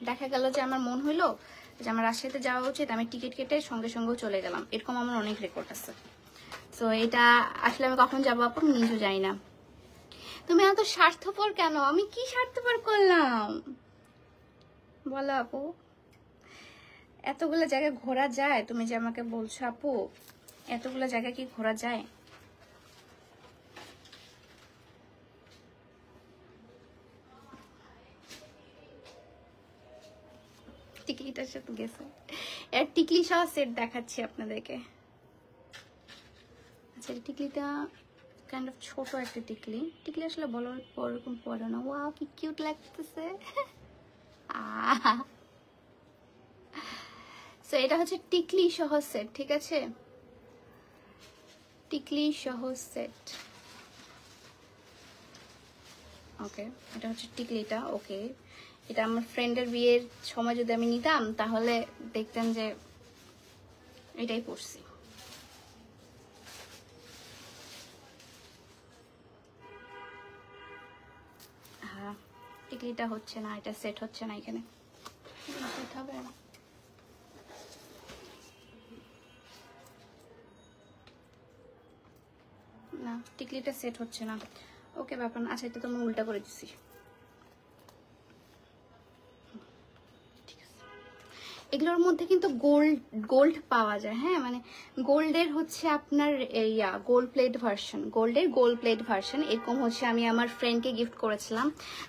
দেখা গেল যে আমার মন হইলো যে আমার রাজশাহীতে যাওয়া উচিত, আমি টিকিট কেটে সঙ্গে সঙ্গেও চলে গেলাম। এরকম আমার অনেক রেকর্ড আছে। তো এটা আসলে আমি কখন যাবো আপু নিজেও জানি না। তুমি এত স্বার্থপর কেন? আমি কি স্বার্থপর করলাম বলো আপু? এতগুলো জায়গায় ঘোরা যায়? তুমি যে আমাকে বলছো আপু এতগুলো জায়গায় কি ঘোরা যায়? টিকলিটার সাথে গেছে, এর টিকলি সহ সেট দেখাচ্ছি আপনাদেরকে। আচ্ছা টিকলিটা কাইন্ড অফ ছোট একটা টিকলি, টিকলি আসলে বলো ওরকম পড়ো না। ওয়াও কি কিউট লাগতেছে। সো এটা হচ্ছে টিকলি সহ সেট, ঠিক আছে? টিকলি সহ সেট, ওকে। এটা হচ্ছে টিকলিটা, ওকে। এটা আমার ফ্রেন্ডের বিয়ের সময় যদি আমি নিতাম তাহলে দেখতেন যে এটাই পরছি। হ্যাঁ টিকলিটা হচ্ছে না, এটা সেট হচ্ছে না, এখানে সেট হবে না, টিকলিটা সেট হচ্ছে না। ওকে ব্যাপার না। আচ্ছা এটা তো আমি উল্টা করে দিচ্ছি। এগুলোর মধ্যে কিন্তু গোল্ড পাওয়া যায়, হ্যাঁ মানে গোল্ডের হচ্ছে আপনার গোল্ড প্লেট ভার্সন, গোল্ডের গোল্ড প্লেট ভার্সন এরকম হচ্ছে। আমি আমার ফ্রেন্ডকে গিফট করেছিলাম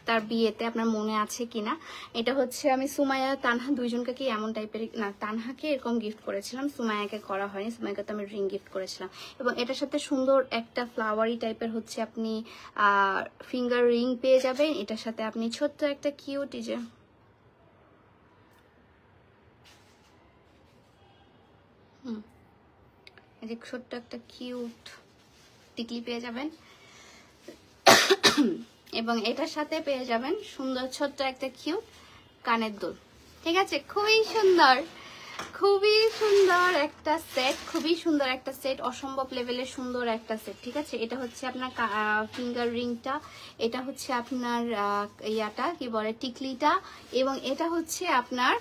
তার বিয়েতে, আপনার মনে আছে কিনা? এটা হচ্ছে আমি সুমাইয়া তানহা দুইজনকে কি এমন টাইপের না, তানহাকে এরকম গিফট করেছিলাম, সুমাইয়াকে করা হয়নি। সুমাইয়াকে তো আমি রিং গিফট করেছিলাম। এবং এটার সাথে সুন্দর একটা ফ্লাওয়ারি টাইপের হচ্ছে আপনি ফিঙ্গার রিং পেয়ে যাবেন। এটার সাথে আপনি ছোট্ট একটা কিউট যে ছোট্ট একটা কিউট টিকলি পেয়ে যাবেন। এবং এটার সাথে পেয়ে যাবেন সুন্দর ছোট্ট একটা কিউট কানের দুল, ঠিক আছে? খুবই সুন্দর, খুবই সুন্দর একটা সেট, খুবই সুন্দর একটা সেট, অসম্ভব লেভেলের সুন্দর একটা সেট, ঠিক আছে? এটা হচ্ছে আপনার ফিঙ্গার রিংটা, এটা হচ্ছে আপনার ইয়াটা কি বলে টিকলিটা, এবং এটা হচ্ছে আপনার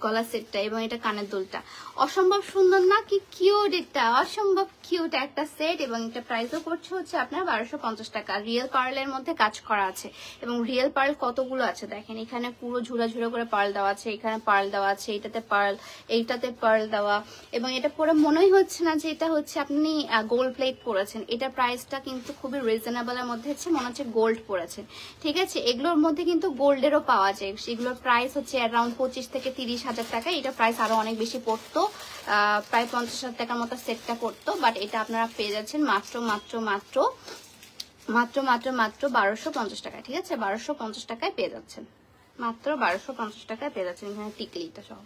গলা সেটটা, এবং এটা কানের দুলটা। অসম্ভব সুন্দর না? কি কিউট, এটা অসম্ভব কিউট একটা সেট। এবং এটা প্রাইসও করছে হচ্ছে আপনার 1250 টাকা। রিয়েল পার্লের মধ্যে কাজ করা আছে, এবং রিয়েল পার্ল কতগুলো আছে দেখেন, এখানে পুরো ঝুরা ঝুরা করে পার্ল দেওয়া আছে, এখানে পার্ল দেওয়া আছে, এইটাতে পার্ল, এইটাতে পার্ল দেওয়া। এবং এটা পরে মনেই হচ্ছে না যে এটা হচ্ছে আপনি গোল্ড প্লেট পরেছেন। এটা প্রাইসটা কিন্তু খুবই রিজনেবলের মধ্যে হচ্ছে, মনে হচ্ছে গোল্ড পরেছেন, ঠিক আছে? এগুলোর মধ্যে কিন্তু গোল্ডেরও পাওয়া যায়, সেগুলোর প্রাইস হচ্ছে অ্যারাউন্ড 25 থেকে 30,000 টাকা। এটা প্রাইস আরো অনেক বেশি পড়তো, প্রায় 50,000 টাকার মতো সেটটা পড়তো। বাট এটা আপনারা পেয়ে যাচ্ছেন মাত্র 1250 টাকায়, ঠিক আছে? 1250 টাকায় পেয়ে যাচ্ছেন, মাত্র 1250 টাকায় পেয়ে যাচ্ছেন এখানে টিকলিটা সহ,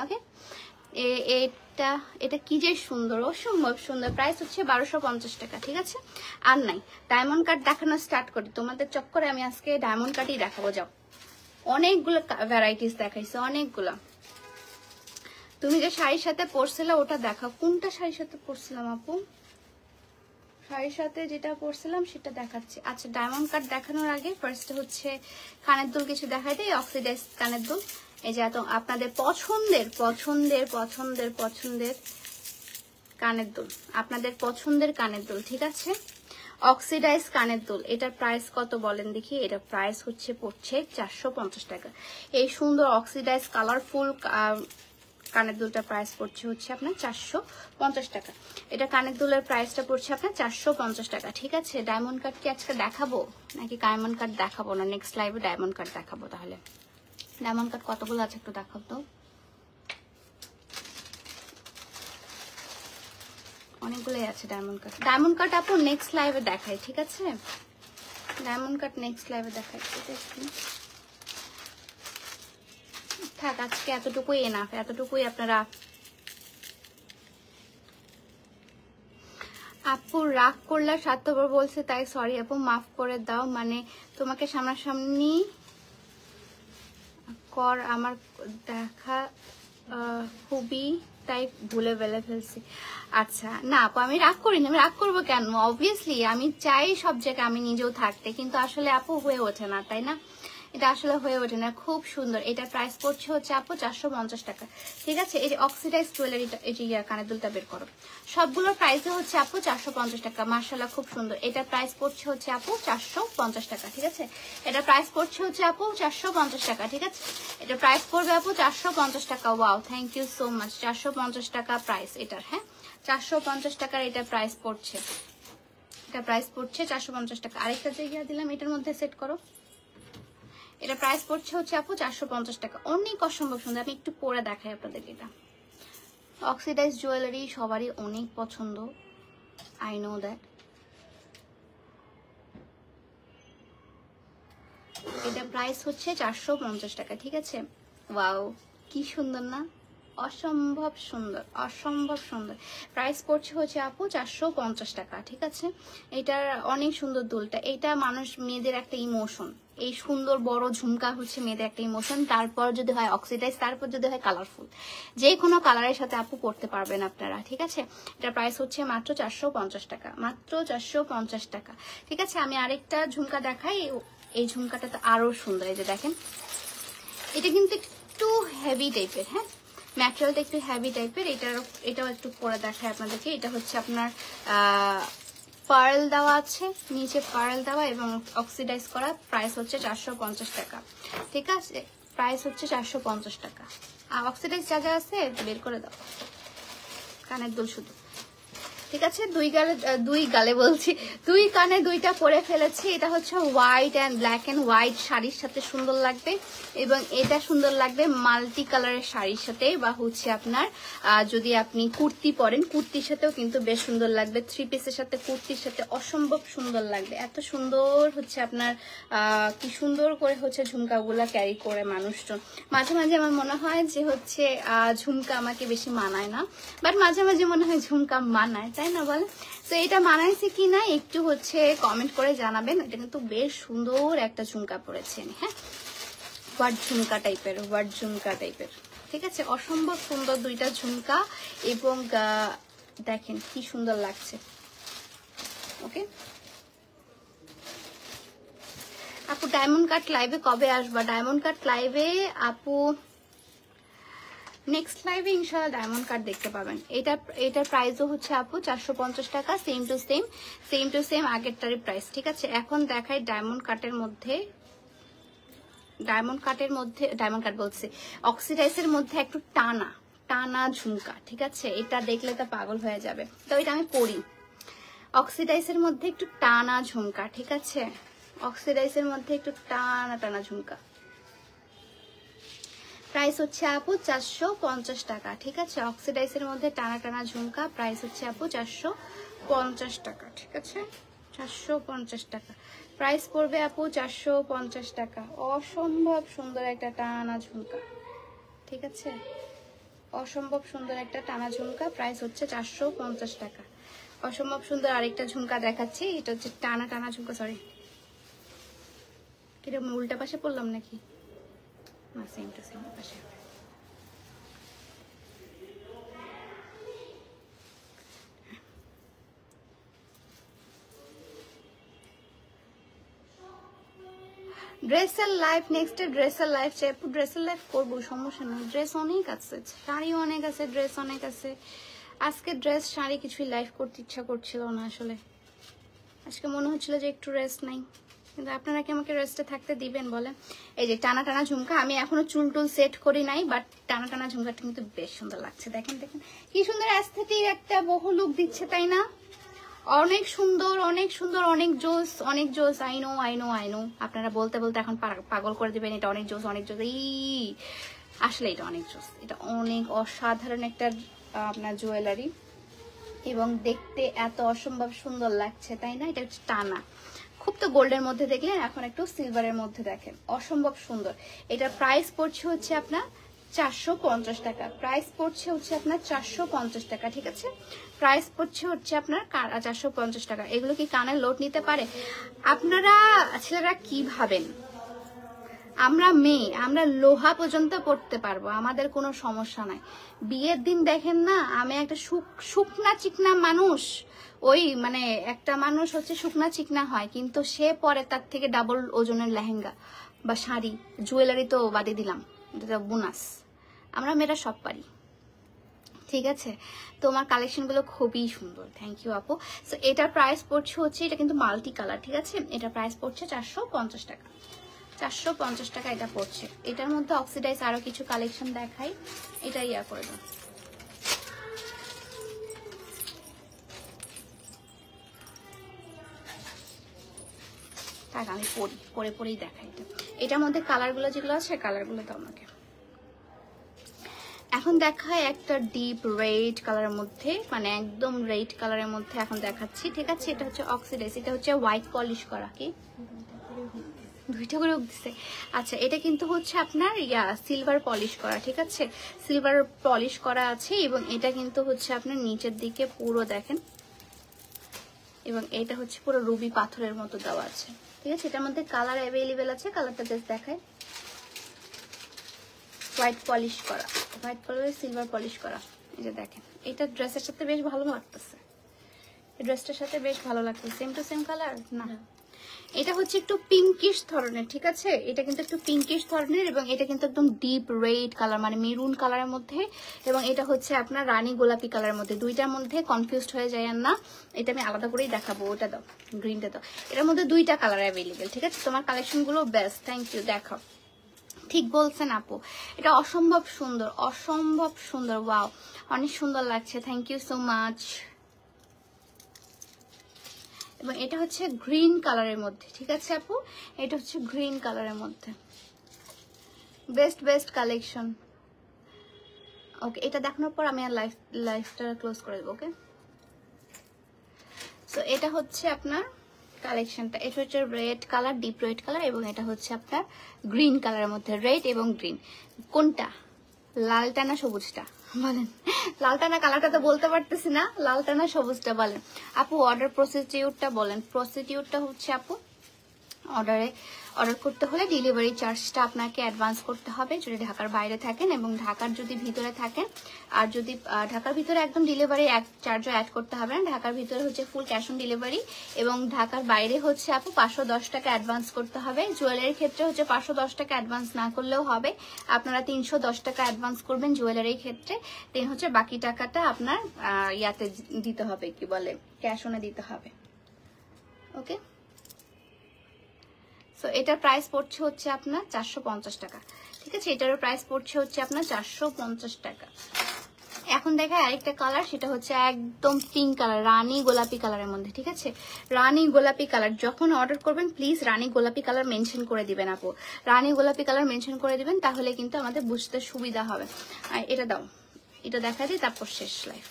ওকে? এটা কি যে সুন্দর, অসম্ভব সুন্দর। প্রাইস হচ্ছে 1250 টাকা, ঠিক আছে? আর নাই, ডায়মন্ড কাট দেখানো স্টার্ট করি। তোমাদের চক্করে আমি আজকে ডায়মন্ড কাটই দেখাবো। যাও, অনেকগুলো ভ্যারাইটিস দেখাইছে, অনেকগুলা। তুমি যে শাড়ির সাথে পরছিলে ওটা দেখা, কোনটা শাড়ির সাথে পরছিলাম আপু? শাড়ির সাথে যেটা পরছিলাম সেটা দেখাচ্ছি। আচ্ছা ডায়মন্ড কাট দেখানোর আগে ফার্স্ট হচ্ছে কানের দুল কিছু দেখাই দেয়, অক্সিডাইজ কানের দুল। এই যে এত আপনাদের পছন্দের পছন্দের পছন্দের পছন্দের কানের দুল, আপনাদের পছন্দের কানের দুল, ঠিক আছে? অক্সিডাইজ কানের দুল, এটার প্রাইস কত বলেন দেখি? এটা প্রাইস হচ্ছে পড়ছে 450 টাকা। এই সুন্দর অক্সিডাইজ কালারফুল কানের দুলটার প্রাইস পড়ছে হচ্ছে আপনার 450 টাকা। এটা কানের দুলের প্রাইসটা পড়ছে আপনার 450 টাকা, ঠিক আছে? ডায়মন্ড কাট কি আজকে দেখাবো নাকি ডায়মন্ড কাট দেখাবো না? নেক্সট লাইভে ডায়মন্ড কাট দেখাবো। তাহলে ডায়মন্ড কাট কতগুলো আছে একটু দেখাবো তো। অনেকগুলোই আছে ডায়মন্ড কাট। ডায়মন্ড কাট আপু নেক্সট লাইভে দেখাই, ঠিক আছে? ডায়মন্ড কাট নেক্সট লাইভে দেখাই। থাক, আজকে এতটুকুই এনাফ, এতটুকুই আপনারা। আপু রাগ করলে স্বার্থপর বলছে তাই সরি আপু, মাফ করে দাও। মানে তোমাকে সামনাসামনি কর আমার দেখা খুবই, তাই ভুলে বেলে ফেলছি। আচ্ছা না আপু, আমি রাগ করিনি। আমি রাগ করবো কেন? অবভিয়াসলি আমি চাই সব জায়গায় আমি নিজেও থাকতে, কিন্তু আসলে আপু হয়ে ওঠে না, তাই না? এটা আসলে হয়ে ওঠে না। খুব সুন্দর। এটা প্রাইস পড়ছে হচ্ছে আপু 450 টাকা, ঠিক আছে? এই যে অক্সিডাইজ জুয়েলারিটা, এই যে কানের দুলটা বের করো, সবগুলোর প্রাইসে হচ্ছে আপু 450 টাকা। মার্শাল্লাহ খুব সুন্দর। এটার প্রাইস পড়ছে হচ্ছে আপু 450 টাকা, ঠিক আছে? এটা প্রাইস পড়ছে হচ্ছে আপু 450 টাকা, ঠিক আছে? এটা প্রাইস পড়বে আপু 450 টাকা। Wow, thank you so much. 450 টাকা প্রাইস এটার, হ্যাঁ 450 টাকার এটা প্রাইস পড়ছে। এটা প্রাইস পড়ছে 450 টাকা। আরেকটা জায়গা দিলাম, এটার মধ্যে সেট করো। এটা প্রাইস পড়ছে হচ্ছে আপু 450 টাকা। অনেক অসম্ভব সুন্দর। আমি একটু পরে দেখাই আপনাদেরকে। এটা অক্সিডাইজ জুয়েলারি সবারই অনেক পছন্দ, আই নো দ্যাট। এটা প্রাইস হচ্ছে 450 টাকা, ঠিক আছে? ওয়াও, কি সুন্দর না? অসম্ভব সুন্দর, অসম্ভব সুন্দর। প্রাইস পড়ছে হচ্ছে আপু 450 টাকা, ঠিক আছে? এটার অনেক সুন্দর দুলটা। এটা মানুষ, মেয়েদের একটা ইমোশন। এই সুন্দর বড় ঝুমকা হচ্ছে মেয়েদের একটা ইমোশন। তারপর যদি হয় অক্সিডাইজ, তারপর যদি হয় কালারফুল, যে কোনো কালারের সাথে আপু পড়তে পারবেন আপনারা, ঠিক আছে? এটা প্রাইস হচ্ছে মাত্র 450 টাকা, মাত্র 450 টাকা, ঠিক আছে? আমি আরেকটা ঝুমকা দেখাই। এই ঝুমকাটা তো আরো সুন্দর। এই যে দেখেন, এটা কিন্তু একটু হেভি টাইপের, হ্যাঁ ম্যাটেরিয়ালটা একটু হেভি টাইপের। এটাও একটু পরে দেখায় আপনাদেরকে। এটা হচ্ছে আপনার পার্ল দেওয়া আছে, নিচে পার্ল দেওয়া এবং অক্সিডাইজ করা। প্রাইস হচ্ছে 450 টাকা, ঠিক আছে? প্রাইস হচ্ছে 450 টাকা। আর অক্সিডাইজ যা যা আছে বের করে দাও। কানের দুল শুধু, ঠিক আছে? দুই গালে বলছি, দুই কানে দুইটা পরে ফেলেছি। এটা হচ্ছে white and black and white শাড়ির সাথে সুন্দর লাগবে, এবং এটা সুন্দর লাগবে মাল্টি কালারের শাড়ির সাথে, বা হচ্ছে আপনার যদি আপনি কুর্তি পরেন, কুর্তির সাথেও কিন্তু বেশ সুন্দর লাগবে। থ্রি পিসের সাথে কুর্তির সাথে অসম্ভব সুন্দর লাগবে। এত সুন্দর হচ্ছে আপনার কি সুন্দর করে হচ্ছে ঝুমকাগুলা ক্যারি করে মানুষজন। মাঝে মাঝে আমার মনে হয় যে হচ্ছে ঝুমকা আমাকে বেশি মানায় না, বাট মাঝে মাঝে মনে হয় ঝুমকা মানায়, তাই না বলে? তো এটা মানাইছে কি না একটু হচ্ছে কমেন্ট করে জানাবেন। এটা কিন্তু বেশ সুন্দর একটা ঝুমকা পড়েছেন, হ্যাঁ ওয়ার্ড ঝুমকা টাইপের, ওয়ার্ড ঝুমকা টাইপের, ঠিক আছে? অসম্ভব সুন্দর দুইটা ঝুমকা, এবং দেখেন কি সুন্দর লাগছে। ওকে আপু, ডায়মন্ড কাট লাইভে কবে আসবা? ডায়মন্ড কাট লাইভে আপু নেক্সট লাইভে ইনশাআল্লাহ ডায়মন্ড কাট দেখতে পাবেন। এটার প্রাইসও হচ্ছে আপু 450 টাকা, সেম টু সেম আগেরটারই প্রাইস, ঠিক আছে? এখন দেখাই ডায়মন্ড কাটের মধ্যে, ডায়মন্ড কাট বলছে অক্সিডাইজের মধ্যে একটু টানা টানা ঝুমকা, ঠিক আছে? এটা দেখলে তো পাগল হয়ে যাবে। তো এটা আমি পরি। অক্সিডাইজের মধ্যে একটু টানা ঝুমকা, ঠিক আছে? অক্সিডাইজের মধ্যে একটু টানা টানা ঝুমকা। প্রাইস হচ্ছে আপু 450 টাকা, ঠিক আছে? অক্সিডাইজের মধ্যে টানা টানা ঝুমকা, প্রাইস হচ্ছে আপু 450 টাকা, ঠিক আছে? 450 টাকা প্রাইস পড়বে আপু, 450 টাকা। অসম্ভব সুন্দর একটা টানা ঝুমকা, ঠিক আছে? অসম্ভব সুন্দর একটা টানা ঝুমকা, প্রাইস হচ্ছে 450 টাকা। অসম্ভব সুন্দর আরেকটা ঝুমকা দেখাচ্ছি। এটা হচ্ছে টানা টানা ঝুমকা। সরি, কিরকম উল্টা পাশে পড়লাম নাকি? না, সেম টু সেম পাশে। ড্রেসের লাইফ, নেক্সট ড্রেসের লাইফ চাই, ড্রেসের লাইফ করবো, সমস্যা নেই। ড্রেস অনেক আছে, শাড়ি অনেক আছে, ড্রেস অনেক আছে। আজকে ড্রেস শাড়ি কিছুই লাইভ করতে ইচ্ছা করছিল না আসলে, আজকে মনে হচ্ছিল যে একটু রেস্ট নাই, কিন্তু আপনারা কি আমাকে রেস্টে থাকতে দিবেন বলেন? এই যে টানা টানা ঝুমকা, আমি এখনো চুল টুল সেট করি নাই, বাট টানা টানা ঝুমকাটা কিন্তু বেশ সুন্দর লাগছে। দেখেন দেখেন কি সুন্দর অ্যাস্থেটিক একটা বহু লুক দিচ্ছে, তাই না? অনেক সুন্দর, অনেক সুন্দর, অনেক জোস, অনেক জোস। I know I know I know, আপনারা বলতে বলতে এখন পাগল করে দিবেন, এটা অনেক জোস, অনেক জোস। আসলে এটা অনেক জোস, এটা অনেক অসাধারণ একটা আপনার জুয়েলারি, এবং দেখতে এত অসম্ভব সুন্দর লাগছে, তাই না? এটা হচ্ছে টানা, খুব তো গোল্ডের মধ্যে দেখলেন, এখন একটু সিলভারের মধ্যে দেখেন, অসম্ভব সুন্দর। এটার প্রাইস পড়ছে হচ্ছে আপনার 450 টাকা, প্রাইস পড়ছে হচ্ছে আপনার 450 টাকা, ঠিক আছে? প্রাইস পড়ছে হচ্ছে আপনার 450 টাকা। এগুলো কি কানের লোড নিতে পারে? আপনারা ছেলেরা কি ভাবেন আমরা মেয়ে, আমরা লোহা পর্যন্ত পড়তে পারবো, আমাদের কোনো সমস্যা নাই। বিয়ের দিন দেখেন না, আমি একটা শুকনা চিকনা মানুষ, ওই মানে একটা মানুষ হচ্ছে শুকনা চিকনা হয়, কিন্তু সে পরে তার থেকে ডাবল ওজনের লেহেঙ্গা বা শাড়ি, জুয়েলারি তো বাদে দিলাম, এটা বোনাস। আমরা মেয়েরা সব পারি, ঠিক আছে? তোমার কালেকশনগুলো খুবই সুন্দর, থ্যাংক ইউ আপু। সো এটার প্রাইস পড়ছে হচ্ছে, এটা কিন্তু মাল্টি কালার, ঠিক আছে? এটার প্রাইস পড়ছে 450 টাকা, 450 টাকা এটা পড়ছে। এটার মধ্যে অক্সিডাইজ আরো কিছু কালেকশন দেখাই, এটা ইয়া করে দাও। তাই আমি পরেই দেখাই। এটার মধ্যে কালারগুলো যেগুলো আছে, কালারগুলো তো আমাকে এখন দেখায় একটা ডিপ রেড কালারের মধ্যে, মানে একদম রেড কালারের মধ্যে এখন দেখাচ্ছি, ঠিক আছে? এটা হচ্ছে অক্সিডাইজ, এটা হচ্ছে হোয়াইট পলিশ করা, কি দুইটা করে দিচ্ছে। আচ্ছা, এটা কিন্তু হচ্ছে আপনার সিলভার পলিশ করা, ঠিক আছে? সিলভার পলিশ করা আছে, এবং এটা কিন্তু হচ্ছে আপনার নিচের দিকে পুরো দেখেন, এবং এটা হচ্ছে পুরো রুবি পাথরের মতো দেওয়া আছে, ঠিক আছে? এটার মধ্যে কালার অ্যাভেলেবেল আছে, কালারটা জাস্ট দেখায়। হোয়াইট পলিশ করা, হোয়াইট কালারের সিলভার পলিশ করা, এই যে দেখেন, এটা ড্রেসের সাথে বেশ ভালো লাগতেছে, ড্রেসটার সাথে বেশ ভালো লাগতেছে। সেম টু সেম কালার না, এটা হচ্ছে একটু পিঙ্কিশ ধরনের, ঠিক আছে? এটা কিন্তু একটু পিঙ্কিশ ধরনের, এবং এটা কিন্তু একদম ডিপ রেড কালার, মানে মেরুন কালারের মধ্যে, এবং এটা হচ্ছে আপনার রানী গোলাপি কালারের মধ্যে। দুইটার মধ্যে কনফিউজড হয়ে যায় না, এটা আমি আলাদা করেই দেখাবো। ওটা দাও, গ্রিনটা দাও। এটার মধ্যে দুইটা কালার অ্যাভেলেবেল, ঠিক আছে? তোমার কালেকশনগুলো বেস্ট, থ্যাংক ইউ। দেখাও, ঠিক বলছেন আপু, এটা অসম্ভব সুন্দর, অসম্ভব সুন্দর, ওয়াও, অনেক সুন্দর লাগছে, থ্যাংক ইউ সো মাচ। এবং এটা হচ্ছে গ্রিন কালারের মধ্যে, ঠিক আছে আপু? এটা হচ্ছে গ্রিন কালারের মধ্যে, বেস্ট বেস্ট কালেকশন। ওকে, এটা দেখানোর পর আমি আর লাইফটা ক্লোজ করে দেবো। ওকে, সো এটা হচ্ছে আপনার কালেকশনটা, এটা হচ্ছে red colour, deep red colour, এবং এটা হচ্ছে আপনার গ্রিন কালারের মধ্যে, রেড এবং গ্রিন। কোনটা, লালটা না সবুজটা বলেন? লালটা না কালারটা তো বলতে পারতেছি না, লালটা না সবুজটা বলেন আপু? অর্ডার প্রসিডিউরটা বলেন। প্রসিডিউরটা হচ্ছে আপু, অর্ডার করতে হলে ডেলিভারি চার্জটা আপনাকে অ্যাডভান্স করতে হবে যদি ঢাকার বাইরে থাকেন, এবং ঢাকার যদি ভিতরে থাকেন, আর যদি ঢাকার ভিতরে একদম ডেলিভারি চার্জও অ্যাড করতে হবে না, ঢাকার ভিতরে হচ্ছে ফুল ক্যাশ অন ডেলিভারি, এবং ঢাকার বাইরে হচ্ছে আপু 510 টাকা অ্যাডভান্স করতে হবে। জুয়েলারির ক্ষেত্রে হচ্ছে 510 টাকা অ্যাডভান্স না করলেও হবে, আপনারা 310 টাকা অ্যাডভান্স করবেন জুয়েলারির ক্ষেত্রে, দেন হচ্ছে বাকি টাকাটা আপনার ইয়াতে দিতে হবে, কি বলে, ক্যাশ অনে দিতে হবে। ওকে, সো এটার প্রাইস পড়ছে হচ্ছে আপনার 450 টাকা, ঠিক আছে? এটারও প্রাইস পড়ছে হচ্ছে আপনার 450 টাকা। এখন দেখা আরেকটা কালার, সেটা হচ্ছে একদম পিঙ্ক কালার, রানী গোলাপি কালারের মধ্যে, ঠিক আছে? রানী গোলাপি কালার, যখন অর্ডার করবেন প্লিজ রানী গোলাপি কালার মেনশন করে দিবেন আপু, রানী গোলাপি কালার মেনশন করে দিবেন, তাহলে কিন্তু আমাদের বুঝতে সুবিধা হবে। এটা দাও, এটা দেখা দিই, তারপর শেষ লাইফ।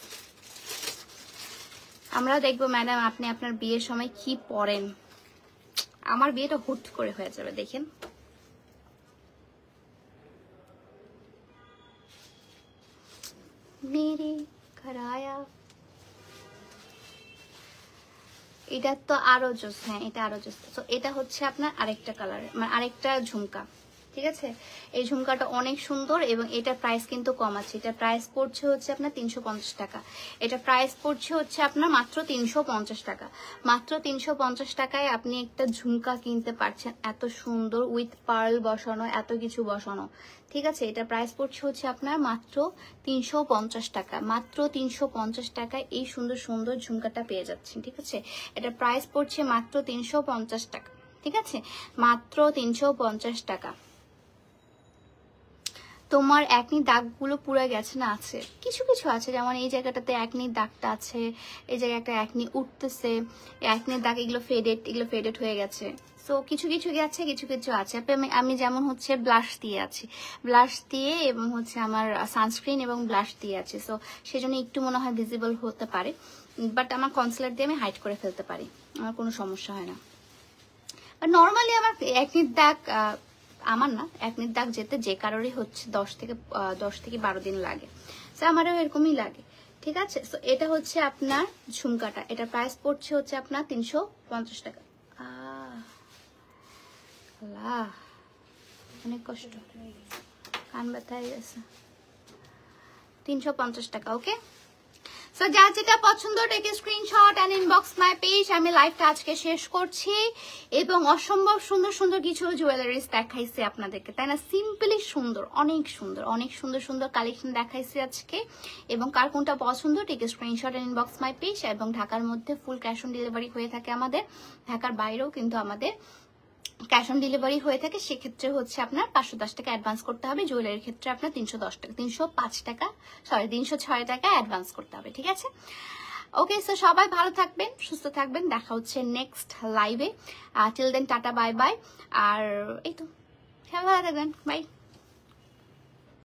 আমরা দেখবো ম্যাডাম আপনি আপনার বিয়ের সময় কি পরেন। আমার বিয়েটা হুট করে হয়ে যাবে, দেখেন। মেরে ঘর আয়া, এটা তো আরো জোস, হ্যাঁ এটা আরো জোস। তো এটা হচ্ছে আপনার আরেকটা কালার, মানে আরেকটা ঝুমকা, ঠিক আছে, এই ঝুমকাটা অনেক সুন্দর এবং এটা প্রাইস কিন্তু কম আছে। এটা প্রাইস পড়ছে হচ্ছে আপনার 350 টাকা। এটা প্রাইস পড়ছে হচ্ছে আপনার মাত্র 350 টাকা। মাত্র 350 টাকায় আপনি একটা ঝুমকা কিনতে পারছেন, এত সুন্দর উইথ পার্ল বসানো, এত কিছু বসানো। ঠিক আছে, এটা প্রাইস পড়ছে হচ্ছে আপনার মাত্র 350 টাকা। মাত্র 350 টাকায় এই সুন্দর সুন্দর ঝুমকাটা পেয়ে যাচ্ছেন। ঠিক আছে, এটা প্রাইস পড়ছে মাত্র 350 টাকা। ঠিক আছে, মাত্র 350 টাকা। তোমার একনি দাগগুলো পুরো গেছে না? আছে, কিছু কিছু আছে, যেমন এই জায়গাটাতে একনির দাগটা আছে, এই জায়গায় একটা একনি উঠতেছে, একনির দাগ, এগুলো ফেডেড হয়ে গেছে। সো কিছু কিছু গেছে, কিছু কিছু আছে। আমি যেমন হচ্ছে ব্লাশ দিয়ে আছি, ব্লাশ দিয়ে এবং হচ্ছে আমার সানস্ক্রিন এবং ব্লাশ দিয়ে আছে, সো সেজন্য একটু মনে হয় ভিজিবল হতে পারে, বাট আমার কনসিলার দিয়ে আমি হাইড করে ফেলতে পারি, আমার কোনো সমস্যা হয় না। আর নর্মালি আমার একনির দাগ, আমার না, একনির দাগ যেতে যে কারোরই হচ্ছে 10 থেকে 12 দিন লাগে, সো আমারও এরকমই লাগে। ঠিক আছে, সো এটা হচ্ছে আপনার ঝুমকাটা, এটা প্রাইস পড়ছে হচ্ছে আপনার 350 টাকা। আল্লাহ, অনেক কষ্ট, কান ব্যথা হয়ে গেছে। 350 টাকা। ওকে, সো যার যেটা পছন্দ take screenshot and inbox my page. আমি লাইভটা আজকে শেষ করছি এবং অসম্ভব সুন্দর সুন্দর কিছু জুয়েলারিস দেখাইছি আপনাদেরকে, তাই না? সিম্পলি সুন্দর, অনেক সুন্দর, অনেক সুন্দর সুন্দর কালেকশন দেখাইছি আজকে। এবং কার কোনটা পছন্দ take screenshot and inbox my page. এবং ঢাকার মধ্যে ফুল ক্যাশ অন ডেলিভারি হয়ে থাকে আমাদের, ঢাকার বাইরেও কিন্তু আমাদের ক্যাশ অন ডেলিভারি হয়ে থাকে। সেক্ষেত্রে হচ্ছে আপনার 510 টাকা অ্যাডভান্স করতে হবে, জুয়েলারির ক্ষেত্রে আপনার 310 টাকা, 305 টাকা, সরি 306 টাকা অ্যাডভান্স করতে হবে। ঠিক আছে, ওকে, সো সবাই ভালো থাকবেন, সুস্থ থাকবেন, দেখা হচ্ছে নেক্সট লাইভে। Till then tata, bye bye. আর এই তো, সবাই ভালো থাকবেন, বাই।